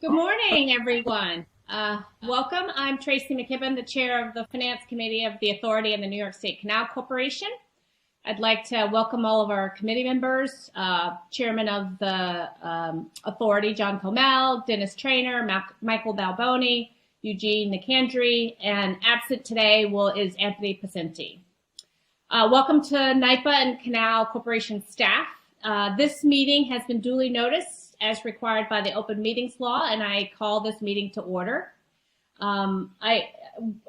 Good morning, everyone. Welcome. I'm Tracy McKibben, the chair of the Finance Committee of the Authority and the New York State Canal Corporation. I'd like to welcome all of our committee members, Chairman of the Authority, John Comel, Dennis Traynor, Michael Balboni, Eugene Nicandri, and absent today is Anthony Pacenti. Welcome to NYPA and Canal Corporation staff. This meeting has been duly noticed as required by the Open Meetings Law, and I call this meeting to order. I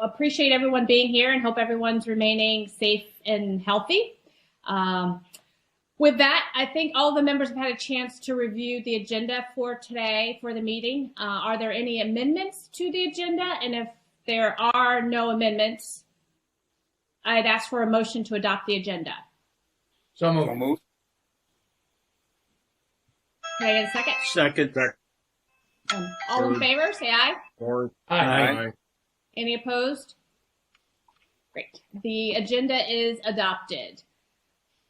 appreciate everyone being here and hope everyone's remaining safe and healthy. With that, I think all the members have had a chance to review the agenda for today for the meeting. Are there any amendments to the agenda? And if there are no amendments, I'd ask for a motion to adopt the agenda. So moved. Can I get a second? Second. All in favor, say aye. Aye. Any opposed? Great. The agenda is adopted.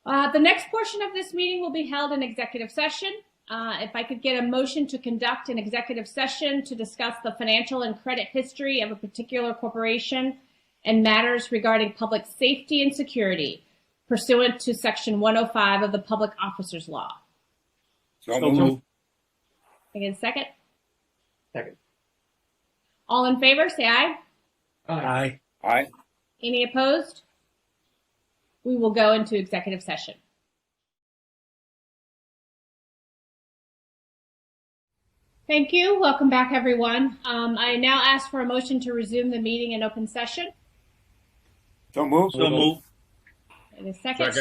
The next portion of this meeting will be held in executive session. If I could get a motion to conduct an executive session to discuss the financial and credit history of a particular corporation and matters regarding public safety and security pursuant to Section 105 of the Public Officers Law. So moved. Can I get a second? Second. All in favor, say aye. Aye. Any opposed? We will go into executive session. Thank you. Welcome back, everyone. I now ask for a motion to resume the meeting in open session. So moved. In a second.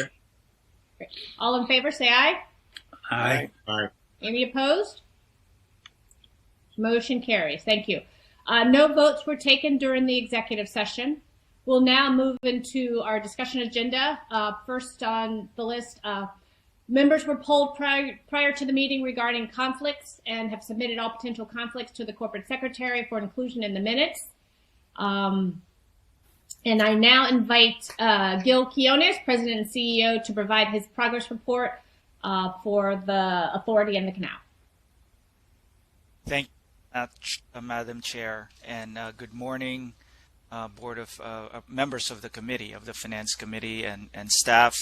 Great. All in favor, say aye. Aye. Any opposed? Motion carries. Thank you. No votes were taken during the executive session. We'll now move into our discussion agenda. First on the list, members were polled prior to the meeting regarding conflicts and have submitted all potential conflicts to the corporate secretary for inclusion in the minutes. And I now invite Gil Quiones, President and CEO, to provide his progress report for the Authority and the Canal. Thank you, Madam Chair, and good morning, board of members of the committee, of the Finance Committee and staff.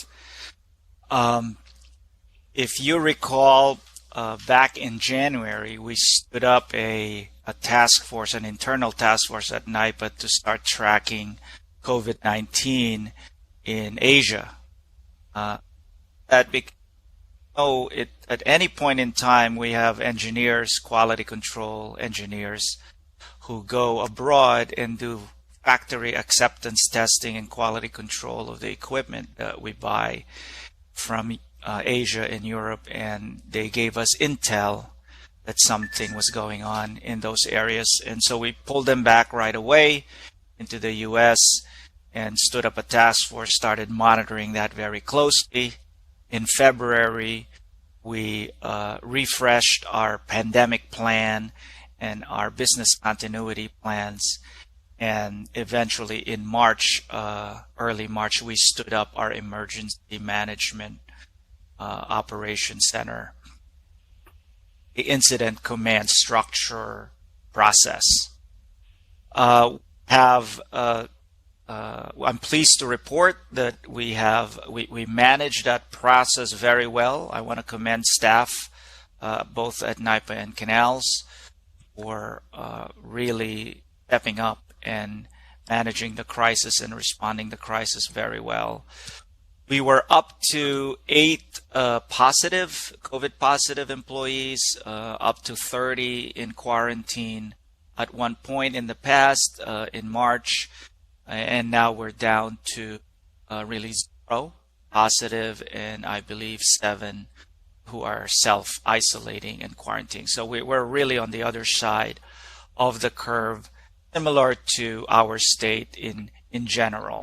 If you recall, back in January, we stood up a task force, an internal task force at NYPA to start tracking COVID-19 in Asia. At any point in time, we have engineers, quality control engineers, who go abroad and do factory acceptance testing and quality control of the equipment that we buy from Asia and Europe, and they gave us intel that something was going on in those areas. And so we pulled them back right away into the US and stood up a task force, started monitoring that very closely. In February, we refreshed our pandemic plan and our business continuity plans. And eventually in March, early March, we stood up our emergency management operations center, the incident command structure process. I'm pleased to report that we managed that process very well. I want to commend staff both at NYPA and Canals for really stepping up and managing the crisis and responding to the crisis very well. We were up to 8 COVID positive employees, up to 30 in quarantine at one point in the past, in March. And now we're down to really 0 positive, and I believe 7 who are self-isolating and quarantining. So we're really on the other side of the curve, similar to our state in general.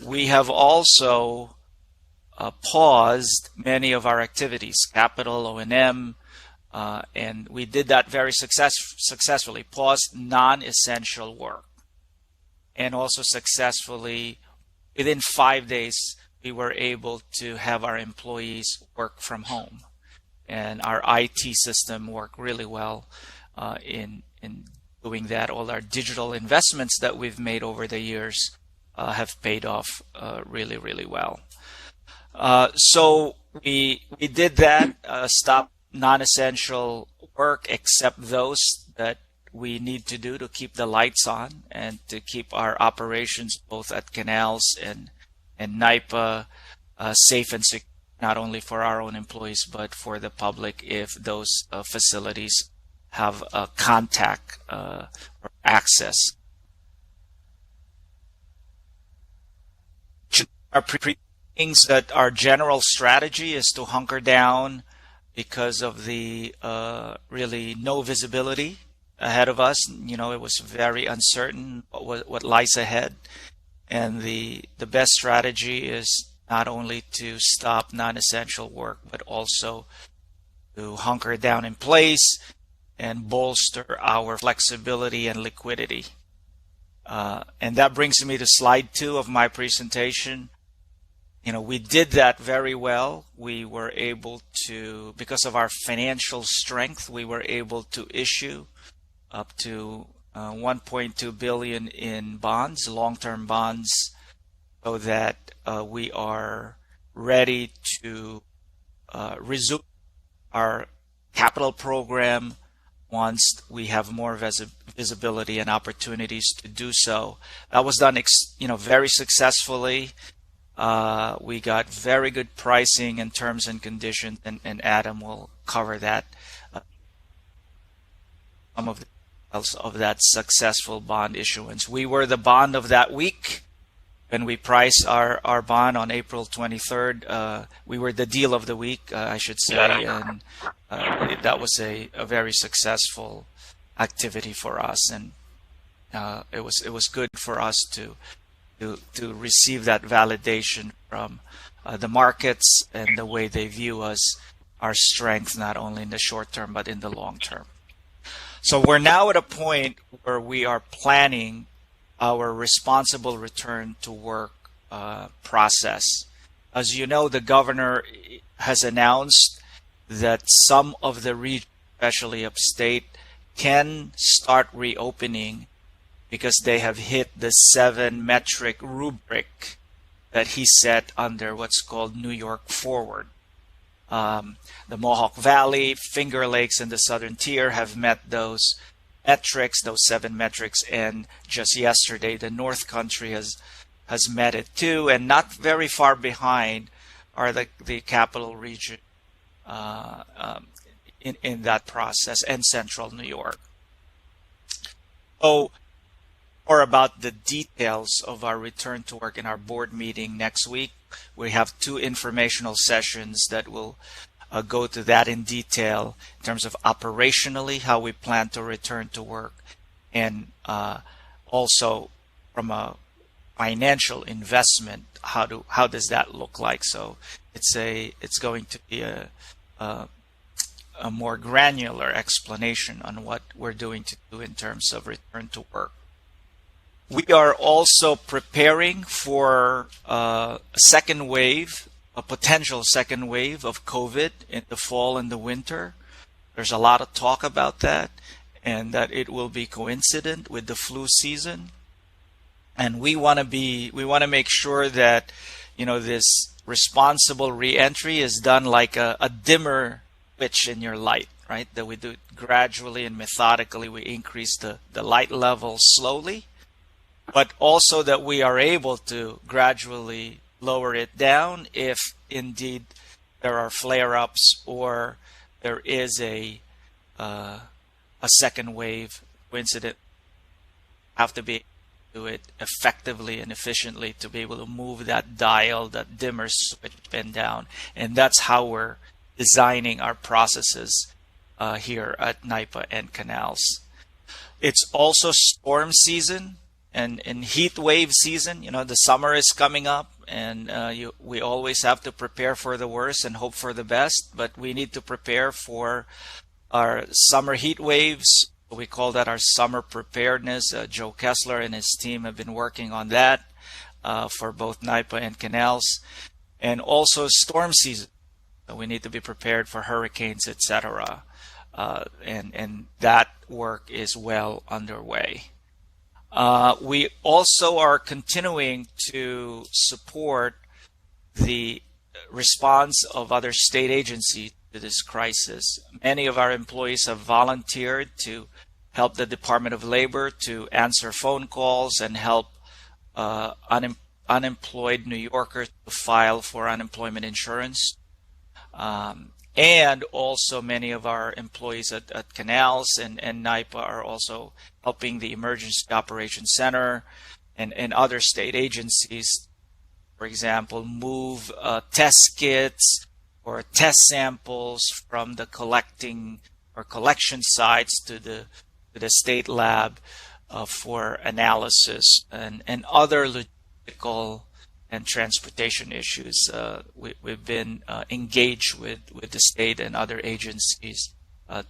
We have also paused many of our activities, capital, O&M, and we did that very successfully, paused non-essential work. And also successfully, within 5 days, we were able to have our employees work from home. and our IT system worked really well in doing that. All our digital investments that we've made over the years have paid off really, really well. So we did that, stop non-essential work except those that we need to do to keep the lights on and to keep our operations both at Canals and NYPA safe and secure, not only for our own employees but for the public if those facilities have contact or access. Things that our general strategy is to hunker down because of the really no visibility ahead of us. You know, it was very uncertain what lies ahead, and the best strategy is not only to stop non-essential work but also to hunker down in place and bolster our flexibility and liquidity. And that brings me to slide 2 of my presentation. You know, we did that very well. We were able to, because of our financial strength, we were able to issue up to 1.2 billion in bonds, long-term bonds, so that we are ready to resume our capital program once we have more visibility and opportunities to do so. That was done, very successfully. We got very good pricing and terms and conditions, and Adam will cover that. Some of the details of that successful bond issuance. We were the bond of that week when we priced our bond on April 23rd. We were the deal of the week, I should say, and that was a very successful activity for us, and it was good for us to receive that validation from the markets and the way they view us, our strength, not only in the short term but in the long term. So we're now at a point where we are planning our responsible return to work process. As you know, the governor has announced that some of the regions, especially upstate, can start reopening because they have hit the 7-metric rubric that he set under what's called New York Forward. The Mohawk Valley, Finger Lakes, and the Southern Tier have met those metrics, those 7 metrics, and just yesterday the North Country has met it too, and not very far behind are the Capital Region in that process, and Central New York. So, or about the details of our return to work in our board meeting next week. We have 2 informational sessions that will go to that in detail in terms of operationally how we plan to return to work, and also from a financial investment, how does that look like? So it's going to be a more granular explanation on what we're doing to do in terms of return to work. We are also preparing for a second wave, a potential second wave of COVID in the fall and the winter. There's a lot of talk about that, and that it will be coincident with the flu season. And we want to make sure that, this responsible reentry is done like a dimmer switch in your light, right? That we do it gradually and methodically. We increase the light level slowly, but also that we are able to gradually lower it down if indeed there are flare-ups or there is a second wave coincident. Have to be able to do it effectively and efficiently to be able to move that dial, that dimmer switch up and down, and that's how we're designing our processes here at NYPA and Canals. It's also storm season and heat wave season. The summer is coming up, and we always have to prepare for the worst and hope for the best, but we need to prepare for our summer heat waves. We call that our summer preparedness. Joe Kessler and his team have been working on that for both NYPA and Canals, and also storm season. We need to be prepared for hurricanes, etc. And that work is well underway. We also are continuing to support the response of other state agencies to this crisis. Many of our employees have volunteered to help the Department of Labor to answer phone calls and help unemployed New Yorkers to file for unemployment insurance. And also many of our employees at Canals and NYPA are also helping the Emergency Operations Center and other state agencies, for example, move test kits or test samples from the collection sites to the state lab for analysis and other logistical and transportation issues. We've been engaged with the state and other agencies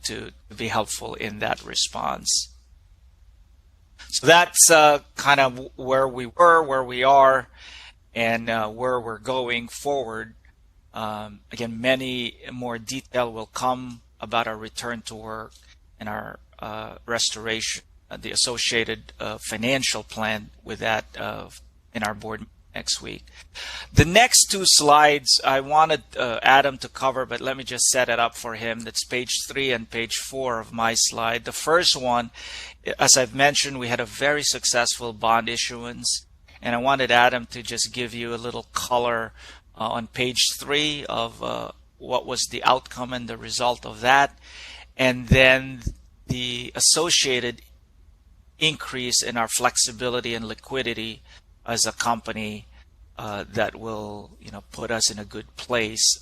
to be helpful in that response. So that's kind of where we were, where we are, and where we're going forward. Again, many more detail will come about our return to work and our restoration, the associated financial plan with that in our board next week. The next two slides I wanted Adam to cover, but let me just set it up for him. That's page 3 and page 4 of my slide. The first one, as I've mentioned, we had a very successful bond issuance, and I wanted Adam to just give you a little color on page 3 of what was the outcome and the result of that, and then the associated increase in our flexibility and liquidity as a company that will, put us in a good place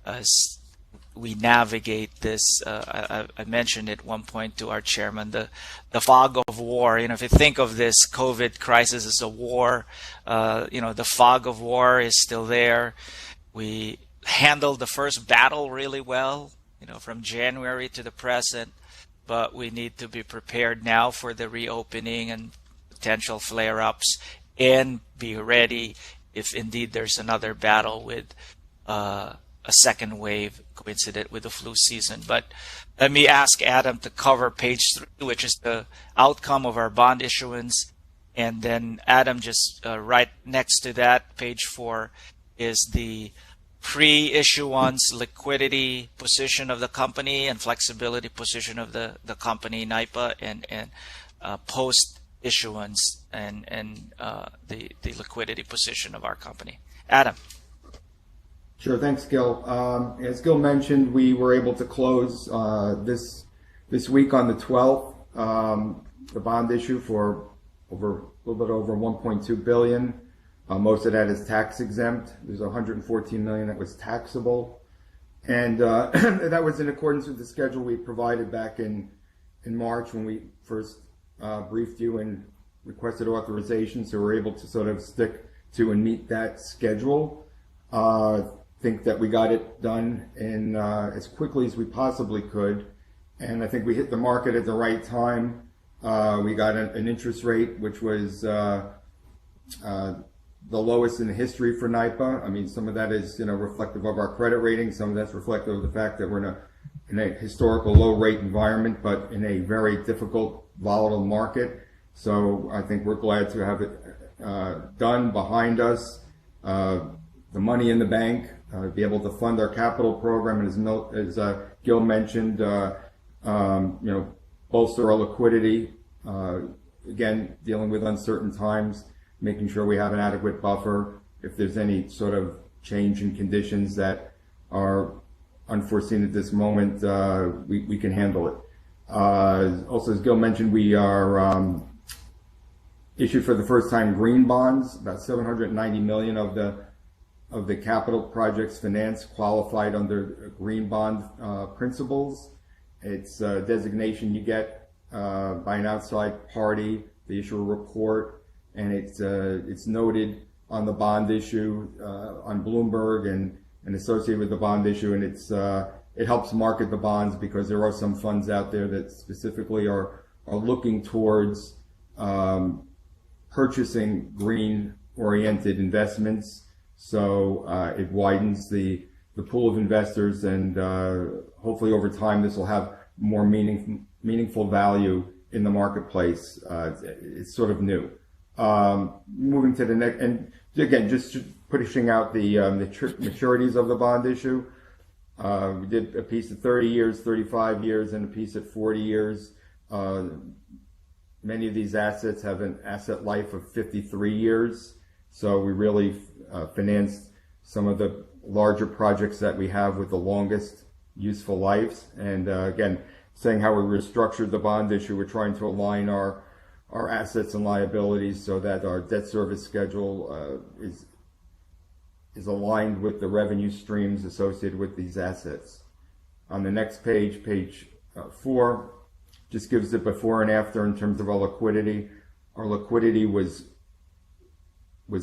as we navigate this. I mentioned at one point to our chairman the fog of war. If you think of this COVID crisis as a war, the fog of war is still there. We handled the first battle really well, from January to the present, but we need to be prepared now for the reopening and potential flare-ups, and be ready if indeed there's another battle with a second wave coincident with the flu season. But let me ask Adam to cover page 3, which is the outcome of our bond issuance. And then Adam, just right next to that, page 4, is the pre-issuance liquidity position of the company and flexibility position of the company, NYPA, and post-issuance and the liquidity position of our company. Adam. Sure, thanks, Gil. As Gil mentioned, we were able to close this week on the 12th, the bond issue for a little bit over $1.2 billion. Most of that is tax exempt. There's $114 million that was taxable, and that was in accordance with the schedule we provided back in March when we first briefed you and requested authorization. So we're able to sort of stick to and meet that schedule. Think that we got it done in as quickly as we possibly could, and I think we hit the market at the right time. We got an interest rate which was the lowest in history for NYPA. I mean, some of that is reflective of our credit rating. Some of that's reflective of the fact that we're in a historical low rate environment, but in a very difficult, volatile market. So I think we're glad to have it done, behind us. The money in the bank, be able to fund our capital program, and as Gil mentioned, bolster our liquidity. Again, dealing with uncertain times, making sure we have an adequate buffer if there's any sort of change in conditions that are unforeseen at this moment. We can handle it. Also, as Gil mentioned, we are issued for the first time green bonds. About $790 million of the capital projects financed qualified under green bond principles. It's a designation you get by an outside party. They issue a report, and it's noted on the bond issue on Bloomberg and associated with the bond issue, and it helps market the bonds because there are some funds out there that specifically are looking towards purchasing green-oriented investments. So it widens the the pool of investors, and hopefully over time this will have more meaningful value in the marketplace. It's sort of new. Moving to the next, and again, just pushing out the maturities of the bond issue. We did a piece at 30 years, 35 years, and a piece at 40 years. Many of these assets have an asset life of 53 years. So we really financed some of the larger projects that we have with the longest useful lives. And again, saying how we restructured the bond issue, we're trying to align our assets and liabilities so that our debt service schedule is aligned with the revenue streams associated with these assets. On the next page, page 4, just gives it before and after in terms of our liquidity. Our liquidity was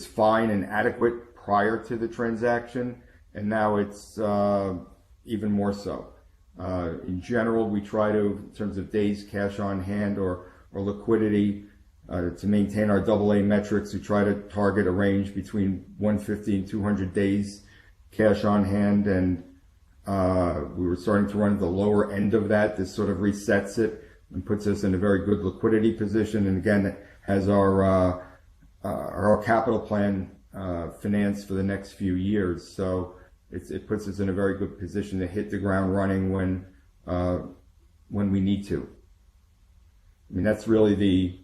fine and adequate prior to the transaction, and now it's even more so. In general, we try to, in terms of days cash on hand or liquidity, to maintain our AA metrics, we try to target a range between 150 and 200 days cash on hand, and we were starting to run at the lower end of that. This sort of resets it and puts us in a very good liquidity position, and again, has our capital plan financed for the next few years. So it puts us in a very good position to hit the ground running when we need to. I mean, that's really the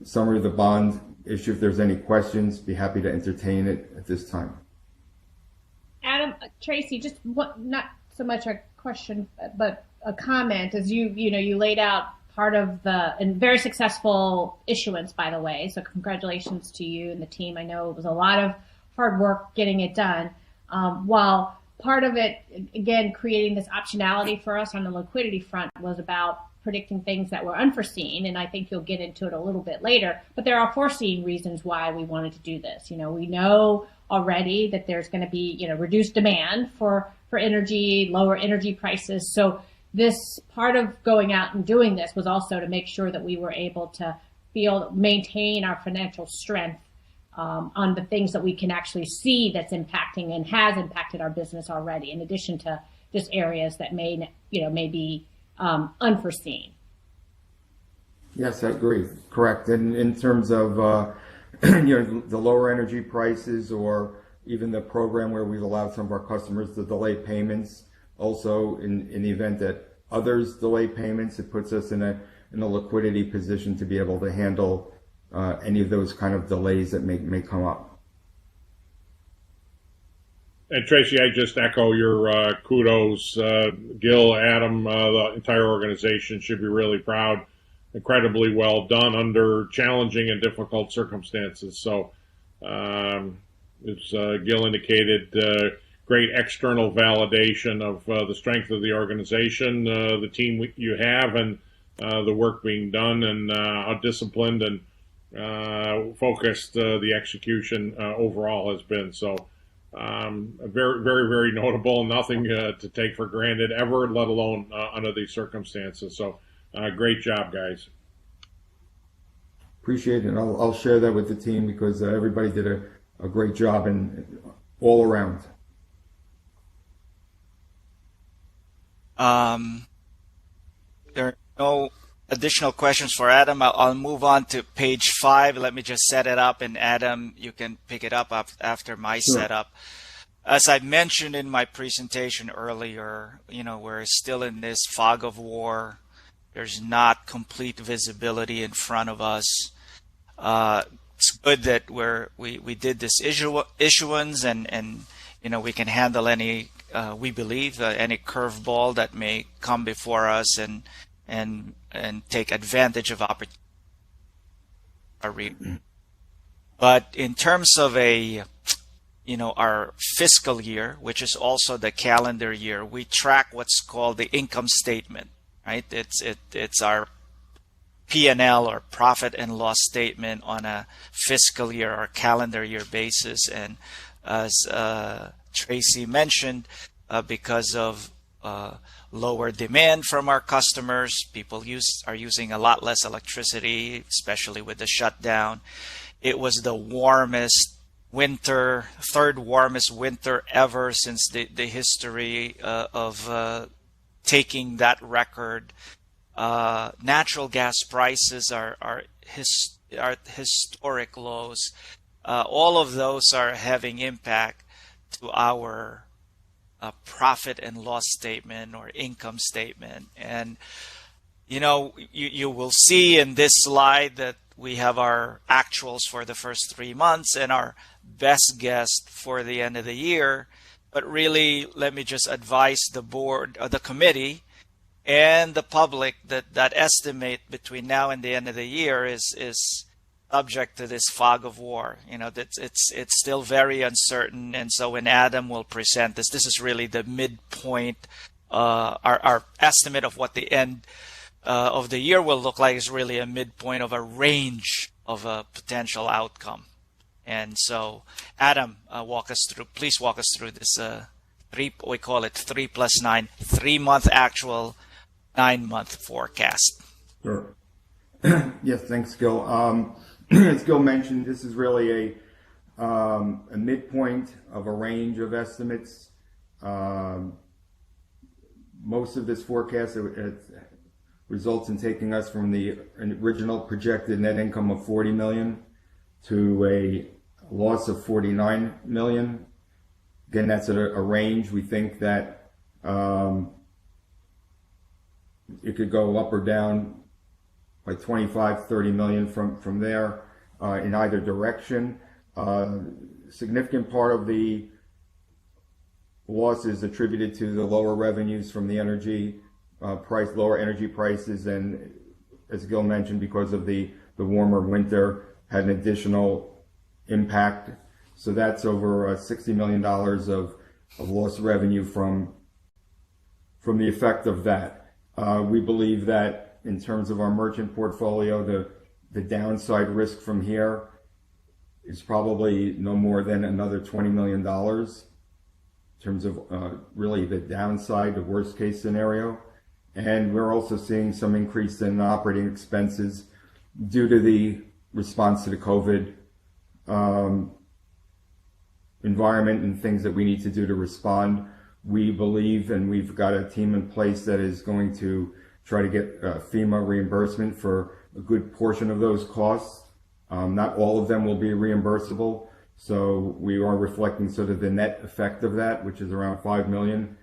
summary of the bond issue. If there's any questions, be happy to entertain it at this time. Adam, Tracy, just not so much a question, but a comment. As you laid out part of and very successful issuance, by the way. So congratulations to you and the team. I know it was a lot of hard work getting it done. While part of it, again, creating this optionality for us on the liquidity front was about predicting things that were unforeseen, and I think you'll get into it a little bit later, but there are foreseen reasons why we wanted to do this. We know already that there's going to be, reduced demand for energy, lower energy prices. So this part of going out and doing this was also to make sure that we were able to maintain our financial strength on the things that we can actually see that's impacting and has impacted our business already, in addition to just areas that may be unforeseen. Yes, I agree. Correct. And in terms of the lower energy prices, or even the program where we've allowed some of our customers to delay payments, also in the event that others delay payments, it puts us in a liquidity position to be able to handle any of those kind of delays that may come up. And Tracy, I just echo your kudos. Gil, Adam, the entire organization should be really proud. Incredibly well done under challenging and difficult circumstances. So, as Gil indicated, great external validation of the strength of the organization, the team you have, and the work being done, and how disciplined and focused the execution overall has been. So, very, very, very notable. Nothing to take for granted ever, let alone under these circumstances. So, great job, guys. Appreciate it. And I'll share that with the team, because everybody did a great job and all around. There are no additional questions for Adam. I'll move on to page 5. Let me just set it up, and Adam, you can pick it up after my setup. As I mentioned in my presentation earlier, we're still in this fog of war. There's not complete visibility in front of us. It's good that we did this issuance, and we can handle any we believe any curveball that may come before us, and take advantage of opportunity. But in terms of our fiscal year, which is also the calendar year, we track what's called the income statement, right? It's our P&L, or profit and loss statement, on a fiscal year or calendar year basis. And as Tracy mentioned, because of lower demand from our customers, people are using a lot less electricity, especially with the shutdown. It was the warmest winter, third warmest winter ever since the history of taking that record. Natural gas prices are historic lows. All of those are having impact to our profit and loss statement or income statement. And you will see in this slide that we have our actuals for the first 3 months and our best guess for the end of the year. But really, let me just advise the board, the committee, and the public that estimate between now and the end of the year is subject to this fog of war. It's still very uncertain. And so when Adam will present this is really the midpoint. Our estimate of what the end of the year will look like is really a midpoint of a range of a potential outcome. And so, Adam, please walk us through this we call it 3 + 9, 3-month actual, 9-month forecast. Sure. Yes, thanks, Gil. As Gil mentioned, this is really a midpoint of a range of estimates. Most of this forecast it results in taking us from the original projected net income of $40 million to a loss of $49 million. Again, that's at a range. We think that it could go up or down by 25, 30 million from there in either direction. Significant part of the loss is attributed to the lower revenues from the energy lower energy prices, and as Gil mentioned, because of the warmer winter, had an additional impact. So that's over $60 million of lost revenue from the effect of that. We believe that in terms of our merchant portfolio, the downside risk from here is probably no more than another $20 million in terms of really the downside, the worst case scenario. And we're also seeing some increase in operating expenses due to the response to the COVID environment and things that we need to do to respond. We believe, and we've got a team in place that is going to try to get FEMA reimbursement for a good portion of those costs. Not all of them will be reimbursable, so we are reflecting sort of the net effect of that, which is around $5 million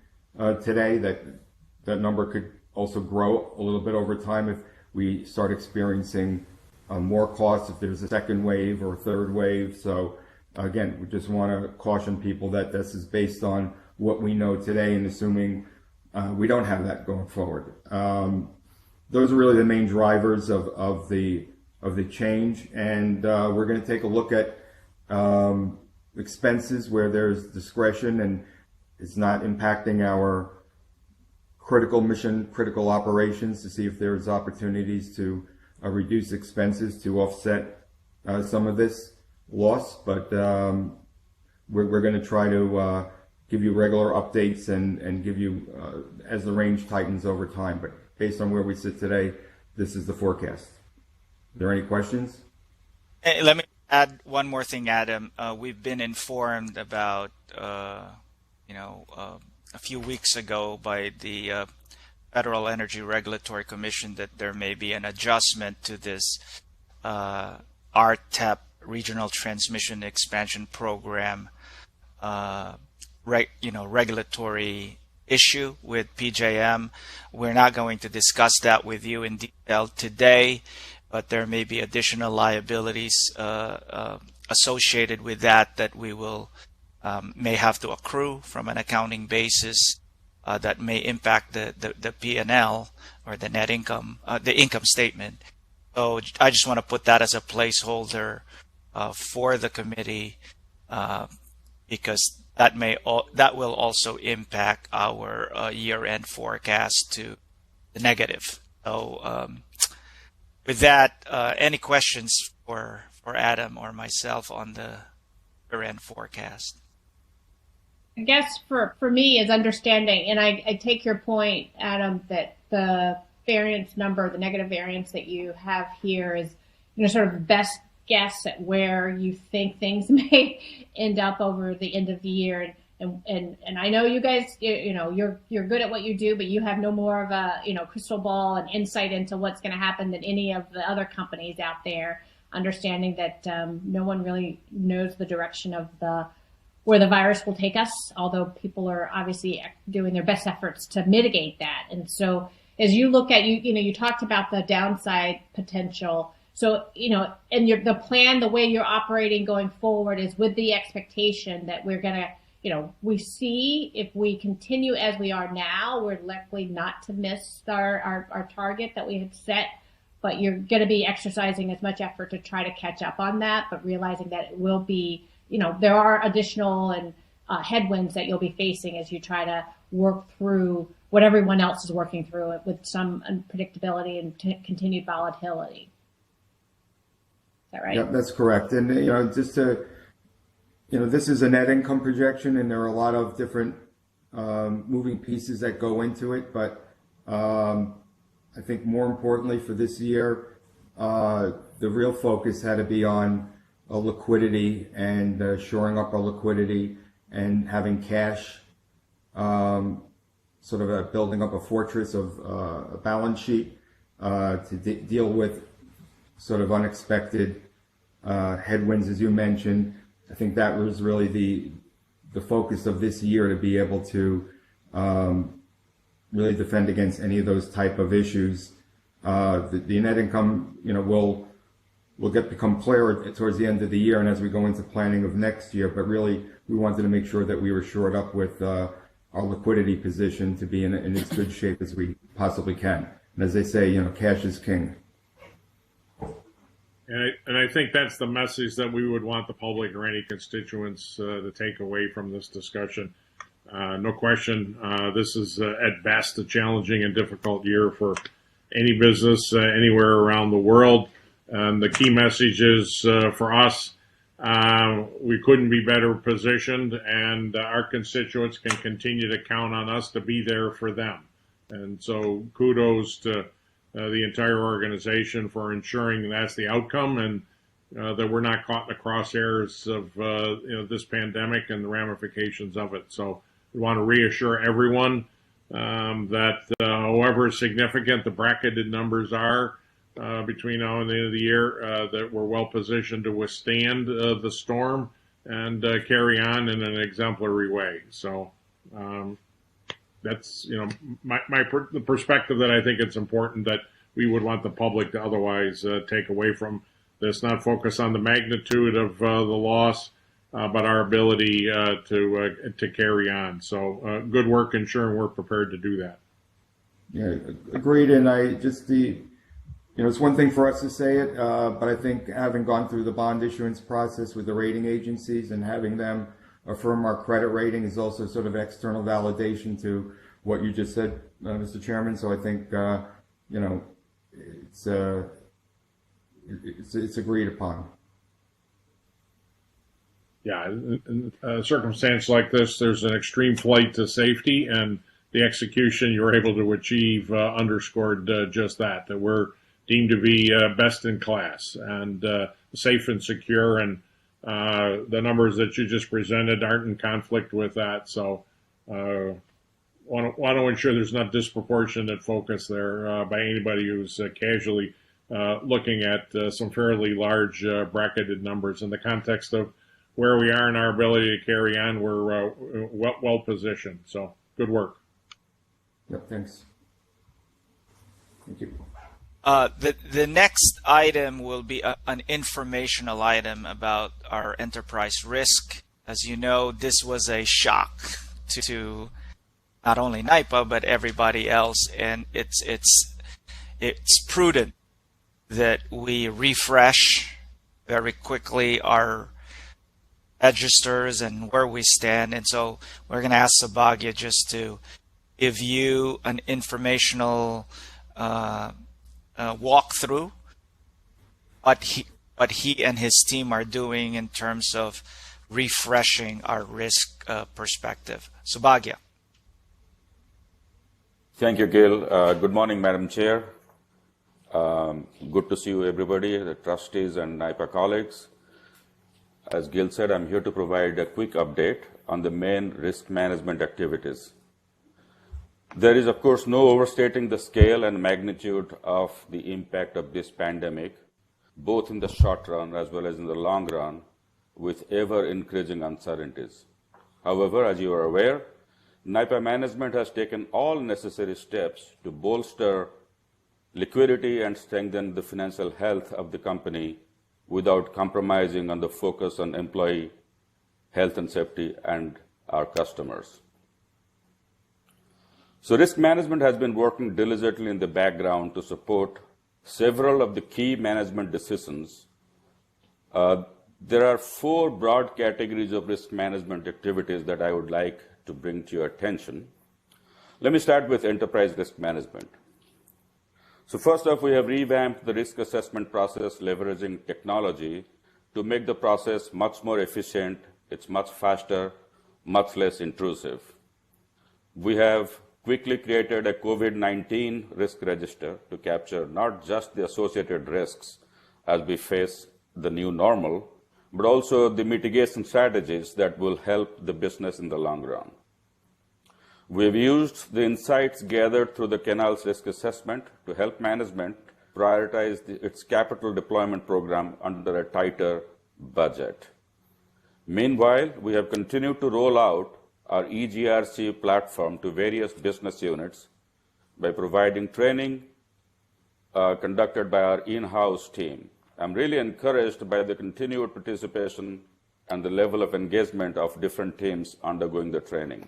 today. That number could also grow a little bit over time if we start experiencing more costs, if there's a second wave or a third wave. So again, we just want to caution people that this is based on what we know today and assuming we don't have that going forward. Those are really the main drivers of the change, and we're going to take a look at expenses where there's discretion and it's not impacting our critical operations, to see if there's opportunities to reduce expenses to offset some of this loss. But we're going to try to give you regular updates and give you as the range tightens over time. But based on where we sit today, this is the forecast. Are there any questions? Hey, let me add one more thing, Adam. We've been informed about, a few weeks ago by the Federal Energy Regulatory Commission that there may be an adjustment to this RTEP, Regional Transmission Expansion Program, regulatory issue with PJM. We're not going to discuss that with you in detail today, but there may be additional liabilities associated with that we will may have to accrue from an accounting basis that may impact the P&L or the net income, the income statement. So I just want to put that as a placeholder for the committee because that will also impact our year-end forecast to the negative. So with that, any questions for Adam or myself on the year-end forecast? I guess for me is understanding, and I take your point, Adam, that the variance number, the negative variance that you have here is, sort of best guess at where you think things may end up over the end of the year? And I know you guys, you're good at what you do, but you have no more of a, crystal ball and insight into what's going to happen than any of the other companies out there, understanding that no one really knows the direction of where the virus will take us, although people are obviously doing their best efforts to mitigate that. And so as you look at, you talked about the downside potential. So, and the plan, the way you're operating going forward is with the expectation that we're going to, we see if we continue as we are now, we're likely not to miss our target that we had set, but you're going to be exercising as much effort to try to catch up on that, but realizing that it will be, there are additional and headwinds that you'll be facing as you try to work through what everyone else is working through with some unpredictability and continued volatility. Is that right? Yeah, that's correct. And, just to, this is a net income projection, and there are a lot of different moving pieces that go into it. But I think more importantly for this year, the real focus had to be on liquidity and shoring up our liquidity and having cash, sort of building up a fortress of a balance sheet to deal with sort of unexpected headwinds, as you mentioned. I think that was really the focus of this year, to be able to really defend against any of those type of issues. The net income, will become clearer towards the end of the year and as we go into planning of next year. But really, we wanted to make sure that we were shored up with our liquidity position to be in as good shape as we possibly can. And as they say, cash is king. And I think that's the message that we would want the public or any constituents to take away from this discussion. No question, this is at best a challenging and difficult year for any business anywhere around the world. And the key message is for us, we couldn't be better positioned, and our constituents can continue to count on us to be there for them. And so kudos to the entire organization for ensuring that's the outcome, and that we're not caught in the crosshairs of this pandemic and the ramifications of it. So we want to reassure everyone that however significant the bracketed numbers are between now and the end of the year, that we're well positioned to withstand the storm and carry on in an exemplary way. So that's the perspective that I think it's important that we would want the public to otherwise take away from this, not focus on the magnitude of the loss, but our ability to carry on. So good work ensuring we're prepared to do that. Yeah, agreed. And it's one thing for us to say it, but I think having gone through the bond issuance process with the rating agencies and having them affirm our credit rating is also sort of external validation to what you just said, Mr. Chairman. So I think, it's agreed upon. Yeah, in a circumstance like this, there's an extreme flight to safety, and the execution you were able to achieve underscored just that we're deemed to be best in class and safe and secure, and the numbers that you just presented aren't in conflict with that. So want to ensure there's not disproportionate focus there by anybody who's casually looking at some fairly large bracketed numbers. In the context of where we are in our ability to carry on, we're well positioned. So good work. Yep, thanks. Thank you. The next item will be an informational item about our enterprise risk. As you know, this was a shock to not only NYPA but everybody else, and it's prudent that we refresh very quickly our registers and where we stand. And so we're going to ask Sabagya just to give you an informational walkthrough what he and his team are doing in terms of refreshing our risk perspective. Sabagya. Thank you, Gil. Good morning, Madam Chair. Good to see you, everybody, the trustees and NIPA colleagues. As Gil said, I'm here to provide a quick update on the main risk management activities. There is, of course, no overstating the scale and magnitude of the impact of this pandemic, both in the short run as well as in the long run, with ever-increasing uncertainties. However, as you are aware, NIPA management has taken all necessary steps to bolster liquidity and strengthen the financial health of the company without compromising on the focus on employee health and safety and our customers. So risk management has been working diligently in the background to support several of the key management decisions. There are 4 broad categories of risk management activities that I would like to bring to your attention. Let me start with enterprise risk management. So first off, we have revamped the risk assessment process leveraging technology to make the process much more efficient, it's much faster, much less intrusive. We have quickly created a COVID-19 risk register to capture not just the associated risks as we face the new normal, but also the mitigation strategies that will help the business in the long run. We've used the insights gathered through the Canal's risk assessment to help management prioritize its capital deployment program under a tighter budget. Meanwhile, we have continued to roll out our EGRC platform to various business units by providing training conducted by our in-house team. I'm really encouraged by the continued participation and the level of engagement of different teams undergoing the training.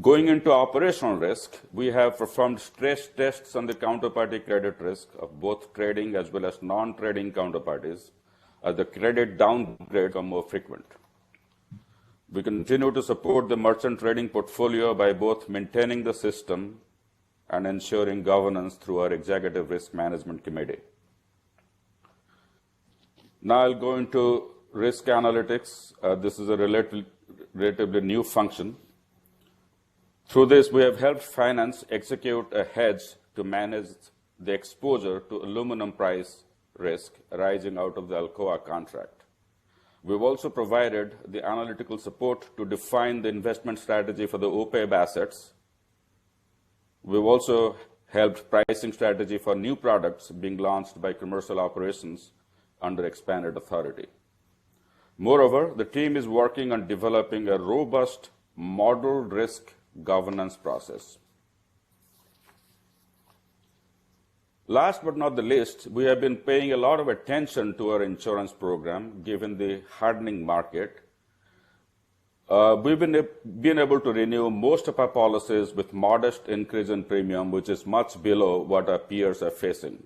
Going into operational risk, we have performed stress tests on the counterparty credit risk of both trading as well as non-trading counterparties as the credit downgrade become more frequent. We continue to support the merchant trading portfolio by both maintaining the system and ensuring governance through our Executive Risk Management Committee. Now I'll go into risk analytics. This is a relatively new function. Through this, we have helped finance execute a hedge to manage the exposure to aluminum price risk arising out of the Alcoa contract. We've also provided the analytical support to define the investment strategy for the OPEB assets. We've also helped pricing strategy for new products being launched by commercial operations under expanded authority. Moreover, the team is working on developing a robust model risk governance process. Last but not the least, we have been paying a lot of attention to our insurance program given the hardening market. We've been able to renew most of our policies with modest increase in premium, which is much below what our peers are facing.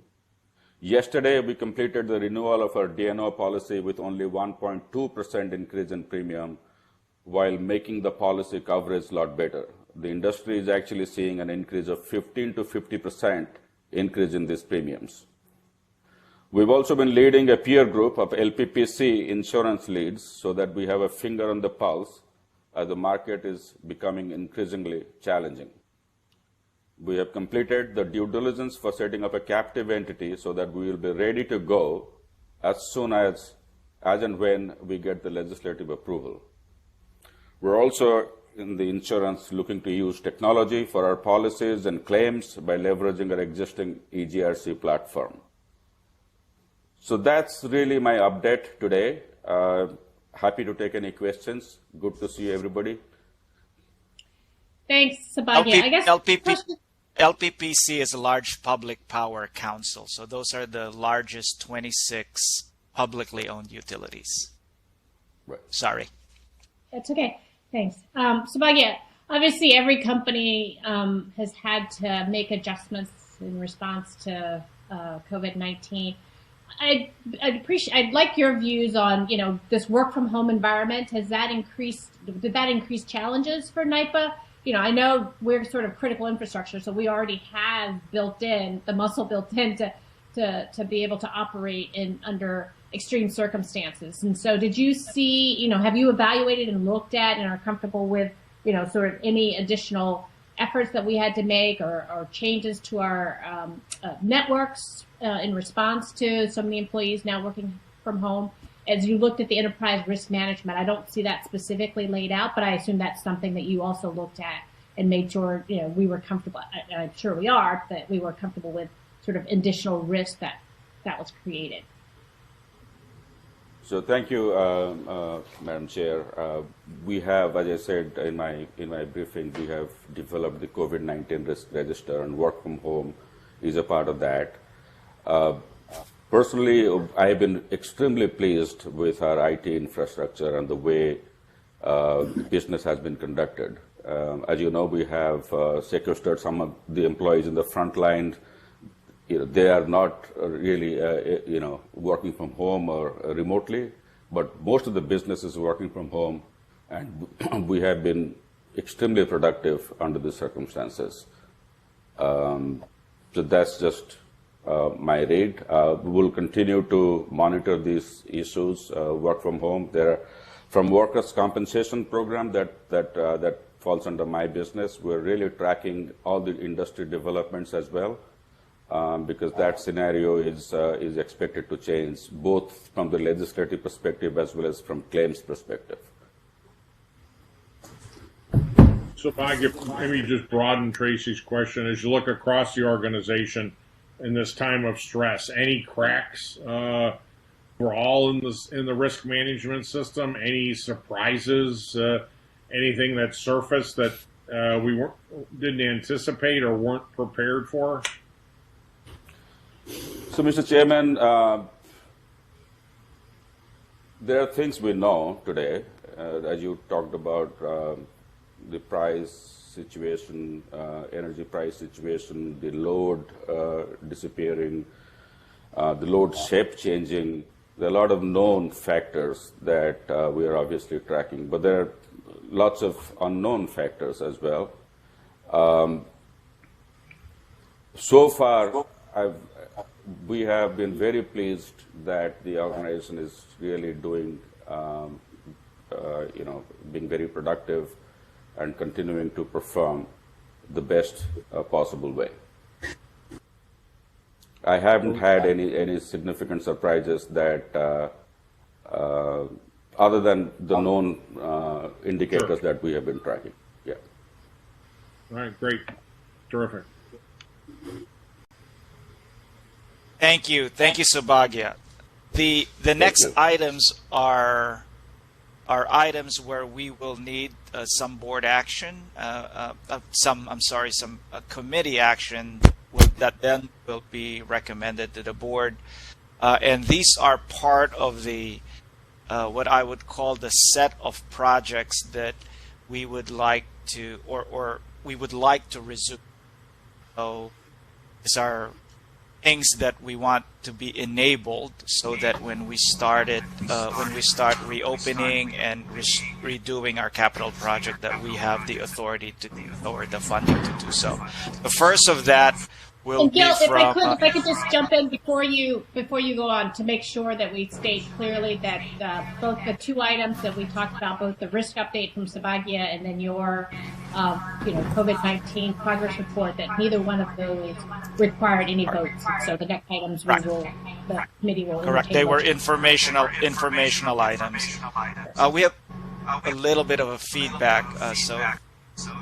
Yesterday, we completed the renewal of our D&O policy with only 1.2% increase in premium, while making the policy coverage a lot better. The industry is actually seeing an increase of 15 to 50% increase in these premiums. We've also been leading a peer group of LPPC insurance leads so that we have a finger on the pulse as the market is becoming increasingly challenging. We have completed the due diligence for setting up a captive entity so that we will be ready to go as soon as and when we get the legislative approval. We're also in the insurance looking to use technology for our policies and claims by leveraging our existing EGRC platform. So that's really my update today. Happy to take any questions. Good to see everybody. Thanks, Sabagya. I guess LPPC is a large public power council. So those are the largest 26 publicly owned utilities. Right. Sorry. That's okay. Thanks. Sabagya, obviously every company has had to make adjustments in response to COVID-19. I'd like your views on, this work from home environment. Did that increase challenges for NIPA? I know we're sort of critical infrastructure, so we already have the muscle built in to be able to operate under extreme circumstances. And so did you see, have you evaluated and looked at and are comfortable with, sort of any additional efforts that we had to make or changes to our networks in response to so many employees now working from home. As you looked at the enterprise risk management, I don't see that specifically laid out, but I assume that's something that you also looked at and made sure, we were comfortable. I'm sure we are, that we were comfortable with sort of additional risk that was created. So thank you, Madam Chair. We have, as I said in my briefing, we have developed the COVID-19 risk register, and work from home is a part of that. Personally, I have been extremely pleased with our IT infrastructure and the way business has been conducted. As you know, we have sequestered some of the employees in the front line. They are not really, working from home or remotely, but most of the business is working from home, and we have been extremely productive under the circumstances. So that's just my read. We will continue to monitor these issues, work from home. There are, from workers' compensation program that falls under my business, we're really tracking all the industry developments as well. Because that scenario is expected to change both from the legislative perspective as well as from claims perspective. So if I could maybe just broaden Tracy's question, as you look across the organization in this time of stress, any cracks for all in the risk management system? Any surprises? Anything that surfaced that we didn't anticipate or weren't prepared for? So, Mr. Chairman, there are things we know today, as you talked about the price situation, energy price situation, the load disappearing, the load shape changing. There are a lot of known factors that we are obviously tracking, but there are lots of unknown factors as well. So far, we have been very pleased that the organization is really doing, being very productive and continuing to perform the best possible way. I haven't had any significant surprises that, other than the known indicators that we have been tracking. Yeah. All right, great, terrific. Thank you, Subhagya. The next items are items where we will need some board action, some committee action that then will be recommended to the board, and these are part of the what I would call the set of projects that we would like to or we would like to resume. So these are things that we want to be enabled so that when we start reopening and redoing our capital project, that we have the authority to or the funding to do so. The first of that will Gil, be from. If I could just jump in before you go on to make sure that we state clearly that both the two items that we talked about, both the risk update from Subhagya and then your COVID-19 progress report, that neither one of those required any votes. So the next items the committee will. Correct. They were informational items. We have a little bit of a feedback, so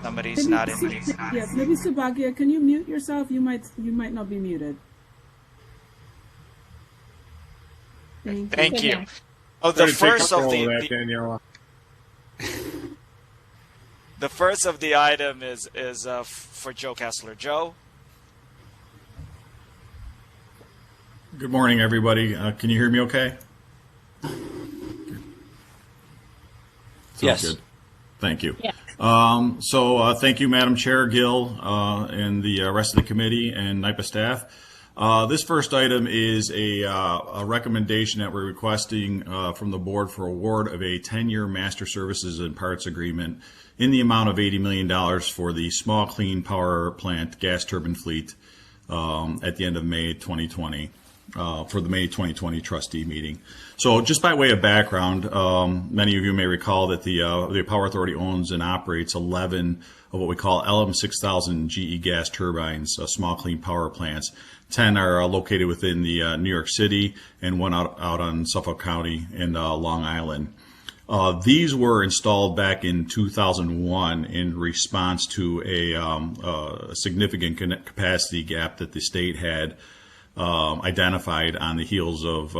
somebody's not in. Yes, maybe Subhagya, can you mute yourself? You might not be muted. Thank you. Oh, the first of the the first of the item is for Joe Kessler. Joe. Good morning, everybody. Can you hear me okay? Yes. Good. Thank you. Yeah. Thank you, Madam Chair, Gil, and the rest of the committee and NYPA staff. This first item is a recommendation that we're requesting from the board for award of a 10-year master services and parts agreement in the amount of $80 million for the small clean power plant gas turbine fleet at the end of May 2020. for the May 2020 trustee meeting. So just by way of background, many of you may recall that the Power Authority owns and operates 11 of what we call LM6000 GE gas turbines, small clean power plants. 10 are located within the New York City and one out on Suffolk County and Long Island. These were installed back in 2001 in response to a significant capacity gap that the state had identified on the heels of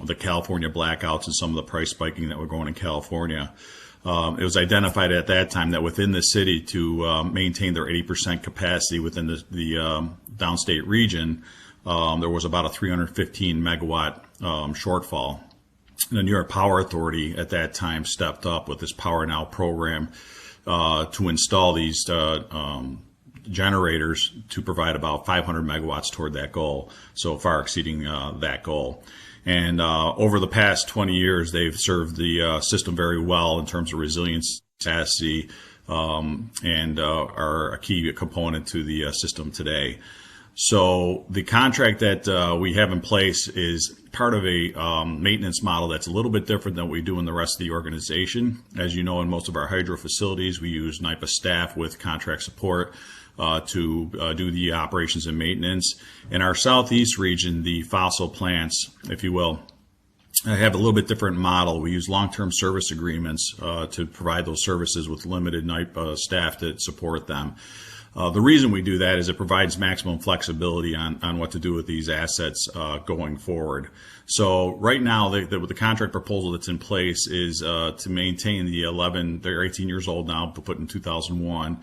the California blackouts and some of the price spiking that were going in California. It was identified at that time that within the city to maintain their 80% capacity within the downstate region, there was about a 315 megawatt shortfall. The New York Power Authority at that time stepped up with this Power Now program to install these generators to provide about 500 megawatts toward that goal, so far exceeding that goal. And over the past 20 years, they've served the system very well in terms of resilience, capacity, and are a key component to the system today. So the contract that we have in place is part of a maintenance model that's a little bit different than what we do in the rest of the organization. As you know, in most of our hydro facilities, we use NYPA staff with contract support to do the operations and maintenance. In our southeast region, the fossil plants, if you will, have a little bit different model. We use long-term service agreements to provide those services with limited NYPA staff to support them. The reason we do that is it provides maximum flexibility on what to do with these assets going forward. So right now, the contract proposal that's in place is to maintain the 11, they're 18 years old now, but put in 2001,